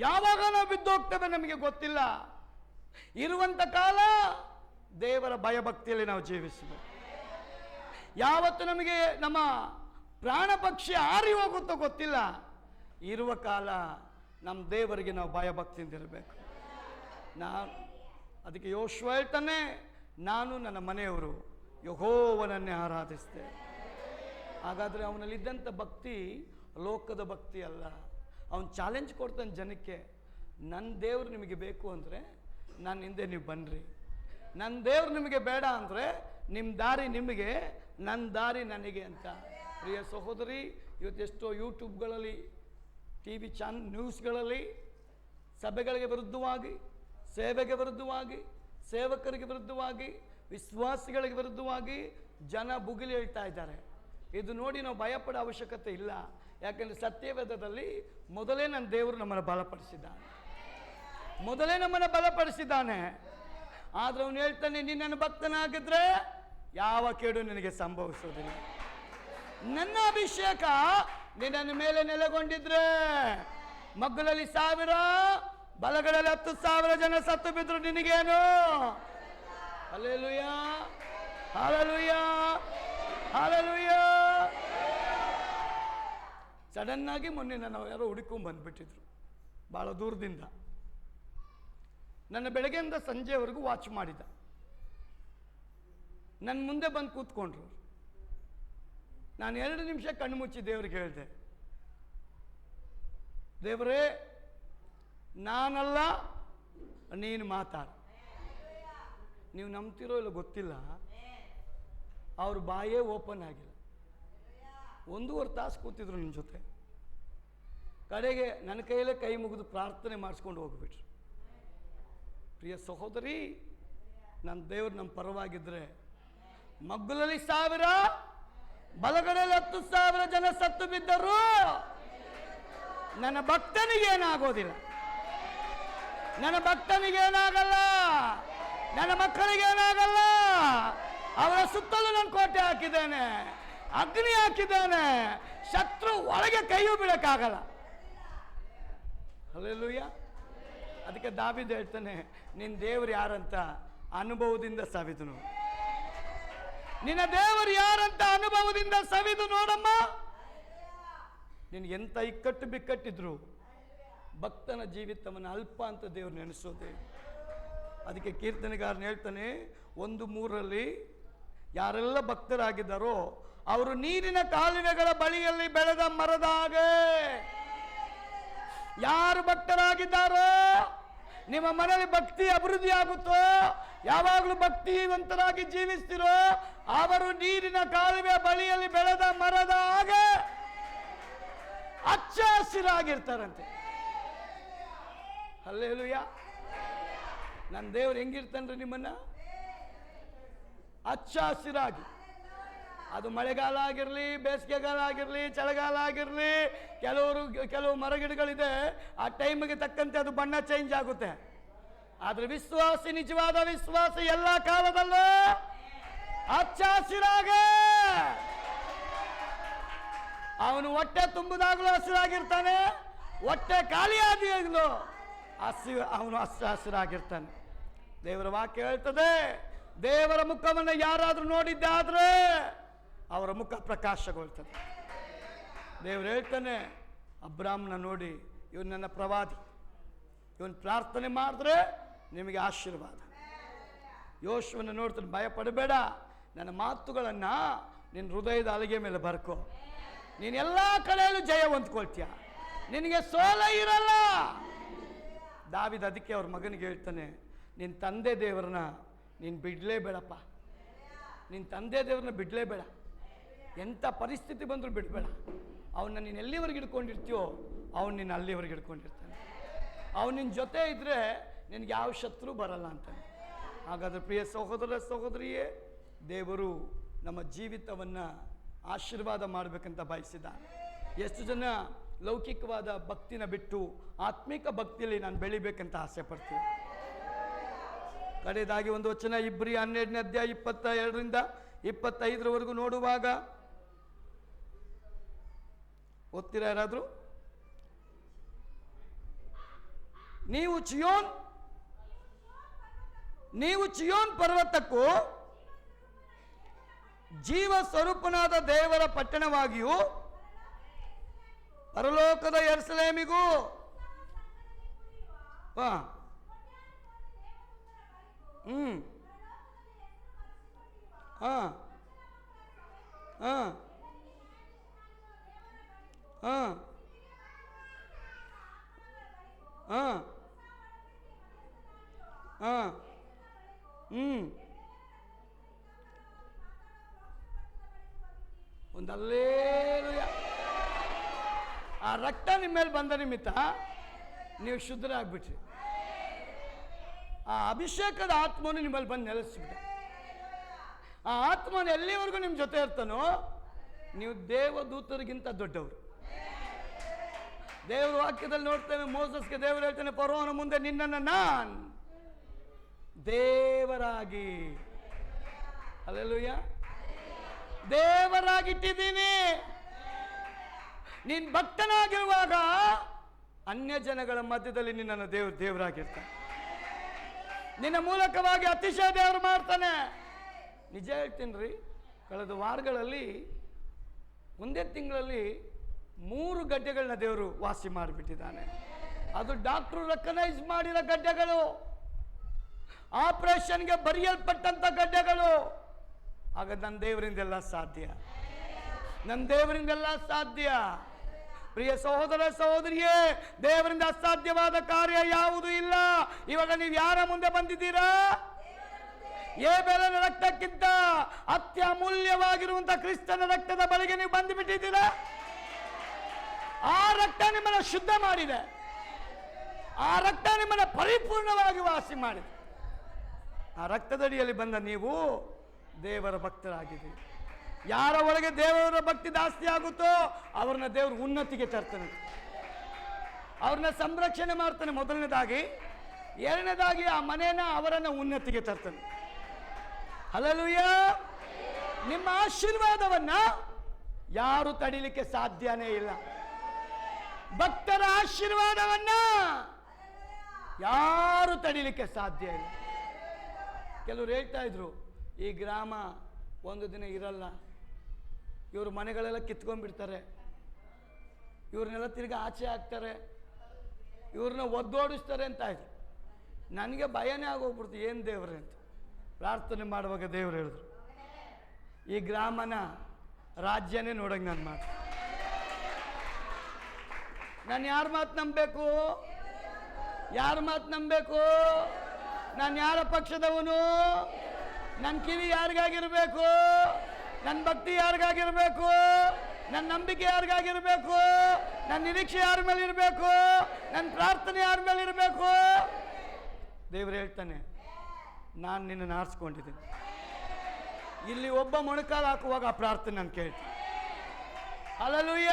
ಯಾವಾಗ ನಾವು ಬಿದ್ದೋಗ್ತೇವೆ ನಮಗೆ ಗೊತ್ತಿಲ್ಲ. ಇರುವಂಥ ಕಾಲ ದೇವರ ಭಯಭಕ್ತಿಯಲ್ಲಿ ನಾವು ಜೀವಿಸಬೇಕು. ಯಾವತ್ತು ನಮಗೆ ನಮ್ಮ ಪ್ರಾಣ ಪಕ್ಷಿ ಹಾರಿ ಹೋಗುತ್ತೋ ಗೊತ್ತಿಲ್ಲ. ಇರುವ ಕಾಲ ನಮ್ಮ ದೇವರಿಗೆ ನಾವು ಭಯಭಕ್ತಿಯಿಂದ ಇರಬೇಕು. ಅದಕ್ಕೆ ಯೋಶುವ ಹೇಳ್ತಾನೆ, ನಾನು ನನ್ನ ಮನೆಯವರು ಯೆಹೋವನನ್ನೇ ಆರಾಧಿಸ್ತೇವೆ. ಹಾಗಾದರೆ ಅವನಲ್ಲಿದ್ದಂಥ ಭಕ್ತಿ ಲೋಕದ ಭಕ್ತಿ ಅಲ್ಲ. ಅವನು ಚಾಲೆಂಜ್ ಕೊಡ್ತಾನೆ ಜನಕ್ಕೆ, ನನ್ನ ದೇವರು ನಿಮಗೆ ಬೇಕು ಅಂದರೆ ನನ್ನ ಹಿಂದೆ ನೀವು ಬನ್ನಿರಿ, ನನ್ನ ದೇವ್ರು ನಿಮಗೆ ಬೇಡ ಅಂದರೆ ನಿಮ್ಮ ದಾರಿ ನಿಮಗೆ, ನನ್ನ ದಾರಿ ನನಗೆ ಅಂತ. ಪ್ರಿಯ ಸಹೋದರಿ, ಇವತ್ತೆಷ್ಟೋ ಯೂಟ್ಯೂಬ್ಗಳಲ್ಲಿ, ಟಿ ವಿ ನ್ಯೂಸ್ಗಳಲ್ಲಿ ಸಭೆಗಳಿಗೆ ವಿರುದ್ಧವಾಗಿ, ಸೇವೆಗೆ ವಿರುದ್ಧವಾಗಿ, ಸೇವಕರಿಗೆ ವಿರುದ್ಧವಾಗಿ, ವಿಶ್ವಾಸಿಗಳಿಗೆ ವಿರುದ್ಧವಾಗಿ ಜನ ಬುಗಿಲಿ ಹೇಳ್ತಾ ಇದ್ದಾರೆ. ಇದು ನೋಡಿ ನಾವು ಭಯಪಡೋ ಅವಶ್ಯಕತೆ ಇಲ್ಲ. ಯಾಕೆಂದರೆ ಸತ್ಯವೇದದಲ್ಲಿ ಮೊದಲೇ ನನ್ನ ದೇವರು ನಮ್ಮನ್ನು ಬಲಪಡಿಸಿದ್ದಾನೆ. ಆದರೆ ಅವನು ಹೇಳ್ತಾನೆ, ನೀನು ನನ್ನ ಭಕ್ತನಾಗಿದ್ರೆ ಯಾವ ಕೇಡು ನಿನಗೆ ಸಂಭವಿಸೋದಿಲ್ಲ. ನನ್ನ ಅಭಿಷೇಕ ನಿನ್ನ ಮೇಲೆ ನೆಲೆಗೊಂಡಿದ್ರೆ ಮಗ್ಗುಲಲ್ಲಿ 1000 ಬಲಗಳಲ್ಲಿ 10,000 ಜನ ಸತ್ತು ಬಿದ್ರು ನಿನಗೇನು? Hallelujah, hallelujah, hallelujah. ಸಡನ್ನಾಗಿ ಮೊನ್ನೆ ನನ್ನ ಯಾರೋ ಹುಡುಕೊಂಡು ಬಂದುಬಿಟ್ಟಿದ್ರು ಭಾಳ ದೂರದಿಂದ. ನನ್ನ ಬೆಳಗ್ಗೆಯಿಂದ ಸಂಜೆವರೆಗೂ ವಾಚ್ ಮಾಡಿದ. ನನ್ನ ಮುಂದೆ ಬಂದು ಕೂತ್ಕೊಂಡ್ರು. ನಾನು 2 ನಿಮಿಷ ಕಣ್ಣು ಮುಚ್ಚಿ ದೇವ್ರಿಗೆ ಹೇಳಿದೆ, ದೇವರೇ ನಾನಲ್ಲ, ನೀನು ಮಾತಾಡು. ನೀವು ನಂಬ್ತಿರೋ ಇಲ್ಲ ಗೊತ್ತಿಲ್ಲ, ಅವ್ರ ಬಾಯೇ ಓಪನ್ ಆಗಿಲ್ಲ. 1.5 ತಾಸು ಕೂತಿದ್ರು ನನ್ನ ಜೊತೆ. ಕಡೆಗೆ ನನ್ನ ಕೈಯಲ್ಲೇ ಕೈ ಮುಗಿದು ಪ್ರಾರ್ಥನೆ ಮಾಡಿಸ್ಕೊಂಡು ಹೋಗ್ಬಿಟ್ರು. ಪ್ರಿಯ ಸಹೋದರಿ, ನನ್ನ ದೇವರು ನಮ್ಮ ಪರವಾಗಿದ್ದರೆ ಮಗ್ಗುಲಲ್ಲಿ 1000 ಬಲಗಡೆಯಲ್ಲಿ 10,000 ಜನ ಸತ್ತು ಬಿದ್ದರು ನನ್ನ ಭಕ್ತನಿಗೇನಾಗೋದಿಲ್ಲ, ನನ್ನ ಭಕ್ತನಿಗೇನಾಗಲ್ಲ, ನನ್ನ ಮಕ್ಕಳಿಗೇನಾಗಲ್ಲ. ಅವರ ಸುತ್ತಲೂ ನಾನು ಕೋಟೆ ಹಾಕಿದ್ದೇನೆ, ಅಗ್ನಿ ಹಾಕಿದ್ದೇನೆ, ಶತ್ರು ಒಳಗೆ ಕೈಯೂ ಬಿಡಕ್ಕಾಗಲ್ಲ. ಹಲ್ಲೆಲೂಯಾ. ಅದಕ್ಕೆ ದಾವೀದ ಹೇಳ್ತಾನೆ, ನಿನ್ನ ದೇವರು ಯಾರಂತ ಅನುಭವದಿಂದ ಸವಿದು ನೋಡು. ನಿನ್ನ ದೇವರು ಯಾರಂತ ಅನುಭವದಿಂದ ಸವಿದು ನೋಡಮ್ಮ. ನಿನಗೆ ಎಂಥ ಇಕ್ಕಟ್ಟು ಬಿಕ್ಕಟ್ಟಿದ್ರು ಭಕ್ತನ ಜೀವಿತವನ್ನು ಅಲ್ಪ ಅಂತ ದೇವರು ನೆನೆಸೋದೆ. ಅದಕ್ಕೆ ಕೀರ್ತನೆಗಾರನ ಹೇಳ್ತಾನೆ, 1:3 ಯಾರೆಲ್ಲ ಭಕ್ತರಾಗಿದ್ದಾರೋ ಅವರು ನೀರಿನ ಕಾಲುವೆಗಳ ಬಳಿಯಲ್ಲಿ ಬೆಳೆದ ಮರದ ಹಾಗೆ. ಯಾರು ಭಕ್ತರಾಗಿದ್ದಾರೋ, ನಿಮ್ಮ ಮನೆಯಲ್ಲಿ ಭಕ್ತಿ ಅಭಿವೃದ್ಧಿ ಆಗುತ್ತೋ, ಯಾವಾಗಲೂ ಭಕ್ತಿವಂತರಾಗಿ ಜೀವಿಸ್ತಿರೋ, ಅವರು ನೀರಿನ ಕಾಲುವೆ ಬಳಿಯಲ್ಲಿ ಬೆಳೆದ ಮರದ ಹಾಗೆ ಹಚ್ಚ ಹಸಿರಾಗಿರ್ತಾರಂತೆ. ಹಲ್ಲೆಲೂಯಾ. ನನ್ನ ದೇವರು ಹೆಂಗಿರ್ತಾನ್ರಿ ನಿಮ್ಮನ್ನ? ಹಚ್ಚ ಹಸಿರಾಗಿ. ಅದು ಮಳೆಗಾಲ ಆಗಿರಲಿ, ಬೇಸಿಗೆಗಾಲ ಆಗಿರಲಿ, ಚಳಿಗಾಲ ಆಗಿರಲಿ. ಕೆಲವು ಮರಗಿಡಗಳಿದೆ, ಆ ಟೈಮಿಗೆ ತಕ್ಕಂತೆ ಅದು ಬಣ್ಣ ಚೇಂಜ್ ಆಗುತ್ತೆ. ಆದರೆ ವಿಶ್ವಾಸಿ, ನಿಜವಾದ ವಿಶ್ವಾಸಿ ಎಲ್ಲ ಕಾಲದಲ್ಲೂ ಹಚ್ಚ ಹಸಿರಾಗೆ. ಅವನು ಹೊಟ್ಟೆ ತುಂಬುದಾಗಲೂ ಹಸಿರಾಗಿರ್ತಾನೆ, ಹೊಟ್ಟೆ ಖಾಲಿಯಾದಾಗಲೂ ಅವನು ಹಚ್ಚ ಹಸಿರಾಗಿರ್ತಾನೆ. ದೇವರ ವಾಕ್ಯ ಹೇಳ್ತದೆ, ದೇವರ ಮುಖವನ್ನು ಯಾರಾದರೂ ನೋಡಿದ್ದಾದ್ರೆ ಅವರ ಮುಖ ಪ್ರಕಾಶಗೊಳ್ತದೆ. ದೇವರು ಹೇಳ್ತಾನೆ, ಅಬ್ರಾಹ್ಮನ ನೋಡಿ, ಇವನು ನನ್ನ ಪ್ರವಾದಿ, ಇವನು ಪ್ರಾರ್ಥನೆ ಮಾಡಿದ್ರೆ ನಿಮಗೆ ಆಶೀರ್ವಾದ. ಯೋಶುವನ್ನು ನೋಡ್ತಾನೆ, ಭಯ ಪಡಬೇಡ, ನನ್ನ ಮಾತುಗಳನ್ನು ನಿನ್ನ ಹೃದಯದ ಅಲಿಗೆ ಮೇಲೆ ಬರ್ಕೋ, ನೀನು ಎಲ್ಲ ಕಡೆಯಲ್ಲೂ ಜಯ ಹೊಂದ್ಕೊಳ್ತೀಯ, ನಿನಗೆ ಸೋಲ ಇರಲ್ಲ. ದಾವೀದ ಅದಕ್ಕೆ ಅವ್ರ ಮಗನಿಗೆ ಹೇಳ್ತಾನೆ, ನಿನ್ನ ತಂದೆ ದೇವರನ್ನ ನೀನು ಬಿಡಲೇಬೇಡಪ್ಪ, ನಿನ್ನ ತಂದೆ ದೇವ್ರನ್ನ ಬಿಡಲೇಬೇಡ, ಎಂಥ ಪರಿಸ್ಥಿತಿ ಬಂದರೂ ಬಿಡಬೇಡ. ಅವನ್ನ ನೀನು ಎಲ್ಲಿವರೆಗೆ ಹಿಡ್ಕೊಂಡಿರ್ತೀಯೋ ಅವನು ನಿನ್ನ ಅಲ್ಲಿವರೆಗೆ ಹಿಡ್ಕೊಂಡಿರ್ತಾನೆ. ಅವನು ನಿನ್ನ ಜೊತೆ ಇದ್ದರೆ ನಿನಗೆ ಯಾವ ಶತ್ರು ಬರಲ್ಲ ಅಂತಾನೆ. ಹಾಗಾದರೆ ಪ್ರಿಯ ಸಹೋದರ ಸಹೋದರಿಯೇ, ದೇವರು ನಮ್ಮ ಜೀವಿತವನ್ನು ಆಶೀರ್ವಾದ ಮಾಡಬೇಕಂತ ಬಯಸಿದ್ದಾನೆ. ಎಷ್ಟು ಜನ ಲೌಕಿಕವಾದ ಭಕ್ತಿನ ಬಿಟ್ಟು ಆತ್ಮಿಕ ಭಕ್ತಿಯಲ್ಲಿ ನಾನು ಬೆಳಿಬೇಕಂತ ಆಸೆ ಪಡ್ತೀನಿ. ಕಡೆಯದಾಗಿ ಒಂದು ವಚನ, ಇಬ್ರಿ 12ನೇ ಅಧ್ಯಾಯ 22ರಿಂದ 25ರವರೆಗೂ ನೋಡುವಾಗ, ಓದ್ತೀರಾ ಯಾರಾದರೂ? ನೀವು ಚಿಯೋನ್ ಪರ್ವತಕ್ಕೂ ಜೀವ ಸ್ವರೂಪನಾದ ದೇವರ ಪಟ್ಟಣವಾಗಿಯೂ ಪರಲೋಕದ ಯೆರೂಸಲೇಮಿಗೂ ಒಂದಲ್ಲೇಲೂಯ. ಆ ರಕ್ತ ನಿಮ್ಮ ಮೇಲೆ ಬಂದ ನಿಮಿತ್ತ ನೀವು ಶುದ್ಧರಾಗ್ಬಿಟ್ರಿ. ಆ ಅಭಿಷೇಕದ ಆತ್ಮನು ನಿಮ್ಮಲ್ಲಿ ಬಂದು ನೆಲೆಸಿಬಿಟ್ಟ. ಆ ಆತ್ಮನು ಎಲ್ಲಿವರೆಗೂ ನಿಮ್ಮ ಜೊತೆ ಇರ್ತಾನೋ ನೀವು ದೇವದೂತರಿಗಿಂತ ದೊಡ್ಡವರು. ದೇವರ ವಾಕ್ಯದಲ್ಲಿ ನೋಡ್ತೇವೆ, ಮೋಸಸ್ಗೆ ದೇವರು ಹೇಳ್ತಾನೆ, ಫರೋಹನ ಮುಂದೆ ನಿನ್ನನ್ನು ನಾನು ದೇವರಾಗಿ, ಹಲ್ಲೆಲೂಯ, ದೇವರಾಗಿಟ್ಟಿದ್ದೀನಿ. ನೀನು ಭಕ್ತನಾಗಿರುವಾಗ ಅನ್ಯ ಜನಗಳ ಮಧ್ಯದಲ್ಲಿ ನಿನ್ನನ್ನು ದೇವರಾಗಿರ್ತಾನೆ. ನಿನ್ನ ಮೂಲಕವಾಗಿ ಅತಿಶಯ ದೇವರು ಮಾಡ್ತಾನೆ. ನಿಜ ಹೇಳ್ತೀನಿ ರೀ, ಕಳೆದ ವಾರಗಳಲ್ಲಿ ಒಂದೇ ತಿಂಗಳಲ್ಲಿ 3 ಗಡ್ಡೆಗಳನ್ನ ದೇವರು ವಾಸಿ ಮಾಡಿಬಿಟ್ಟಿದ್ದಾನೆ. ಅದು ಡಾಕ್ಟ್ರು ರೆಕಗ್ನೈಸ್ ಮಾಡಿರೋ ಗಡ್ಡೆಗಳು, ಆಪರೇಷನ್ಗೆ ಬರೆಯಲ್ಪಟ್ಟಂಥ ಗಡ್ಡೆಗಳು. ಆಗ ನನ್ನ ದೇವರಿಂದೆಲ್ಲ ಸಾಧ್ಯ, ನನ್ನ ದೇವರಿಂದೆಲ್ಲ ಸಾಧ್ಯ. ಪ್ರಿಯ ಸಹೋದರ ಸಹೋದರಿಯೇ, ದೇವರಿಂದ ಅಸಾಧ್ಯವಾದ ಕಾರ್ಯ ಯಾವುದೂ ಇಲ್ಲ. ಇವಾಗ ನೀವು ಯಾರ ಮುಂದೆ ಬಂದಿದ್ದೀರಾ? ಏಬೇಲನ ರಕ್ತಕ್ಕಿಂತ ಅತ್ಯಮೂಲ್ಯವಾಗಿರುವಂತಹ ಕ್ರಿಸ್ತನ ರಕ್ತದ ಬಳಿಗೆ ನೀವು ಬಂದು ಬಿಟ್ಟಿದ್ದೀರಾ. ಆ ರಕ್ತ ನಿಮ್ಮನ್ನು ಶುದ್ಧ ಮಾಡಿದೆ, ಆ ರಕ್ತ ನಿಮ್ಮನ್ನು ಪರಿಪೂರ್ಣವಾಗಿ ವಾಸಿ ಮಾಡಿದೆ. ಆ ರಕ್ತದಡಿಯಲ್ಲಿ ಬಂದ ನೀವು ದೇವರ ಭಕ್ತರಾಗಿದ್ದೀರಿ. ಯಾರ ಒಳಗೆ ದೇವರ ಭಕ್ತಿ ಜಾಸ್ತಿ ಆಗುತ್ತೋ ಅವ್ರನ್ನ ದೇವರು ಉನ್ನತಿಗೆ ತರ್ತಾನೆ, ಅವ್ರನ್ನ ಸಂರಕ್ಷಣೆ ಮಾಡ್ತಾನೆ ಮೊದಲನೇದಾಗಿ. ಎರಡನೇದಾಗಿ ಆ ಮನೇನ ಅವರನ್ನ ಉನ್ನತಿಗೆ ತರ್ತಾನೆ. ಹಲ್ಲೆಲೂಯ. ನಿಮ್ಮ ಆಶೀರ್ವಾದವನ್ನ ಯಾರು ತಡಿಲಿಕ್ಕೆ ಸಾಧ್ಯನೇ ಇಲ್ಲ. ಭಕ್ತರ ಆಶೀರ್ವಾದವನ್ನ ಯಾರು ತಡಿಲಿಕ್ಕೆ ಸಾಧ್ಯ ಇಲ್ಲ. ಕೆಲವರು ಹೇಳ್ತಾ ಇದ್ರು, ಈ ಗ್ರಾಮ ಒಂದು ದಿನ ಇರಲ್ಲ, ಇವರು ಮನೆಗಳೆಲ್ಲ ಕಿತ್ಕೊಂಡ್ಬಿಡ್ತಾರೆ, ಇವ್ರನ್ನೆಲ್ಲ ತಿರ್ಗಿ ಆಚೆ ಹಾಕ್ತಾರೆ, ಇವ್ರನ್ನ ಒದ್ದೋಡಿಸ್ತಾರೆ ಅಂತ ಇದ್ರು. ನನಗೆ ಭಯನೇ ಆಗೋಗ್ಬಿಡ್ತು, ಏನು ದೇವ್ರೆ ಅಂತ. ಪ್ರಾರ್ಥನೆ ಮಾಡುವಾಗ ದೇವರು ಹೇಳಿದ್ರು, ಈ ಗ್ರಾಮನ ರಾಜ್ಯನೇ ನೋಡಂಗೆ ನಾನು ಮಾಡಿ. ನಾನು ಯಾರ ಮಾತು ನಂಬಬೇಕು? ಯಾರ ಮಾತು ನಂಬಬೇಕು? ನಾನು ಯಾರ ಪಕ್ಷದವನು? ನನ್ನ ಕಿವಿ ಯಾರಿಗಾಗಿರ್ಬೇಕು? ನನ್ನ ಭಕ್ತಿ ಯಾರಿಗಾಗಿರ್ಬೇಕು? ನನ್ನ ನಂಬಿಕೆ ಯಾರಿಗಾಗಿರ್ಬೇಕು? ನನ್ನ ನಿರೀಕ್ಷೆ ಯಾರ ಮೇಲೆ ಇರಬೇಕು? ನನ್ನ ಪ್ರಾರ್ಥನೆ ಯಾರ ಮೇಲೆ ಇರಬೇಕು? ದೇವರು ಹೇಳ್ತಾನೆ, ನಾನು ನಿನ್ನನ್ನು ಆರಿಸ್ಕೊಂಡಿದ್ದೀನಿ. ಇಲ್ಲಿ ಒಬ್ಬ ಮೊಣಕಾಲು ಹಾಕುವಾಗ ಆ ಪ್ರಾರ್ಥನೆ ನಾನು ಕೇಳ್ತೀನಿ. ಹಲ್ಲೆಲೂಯ.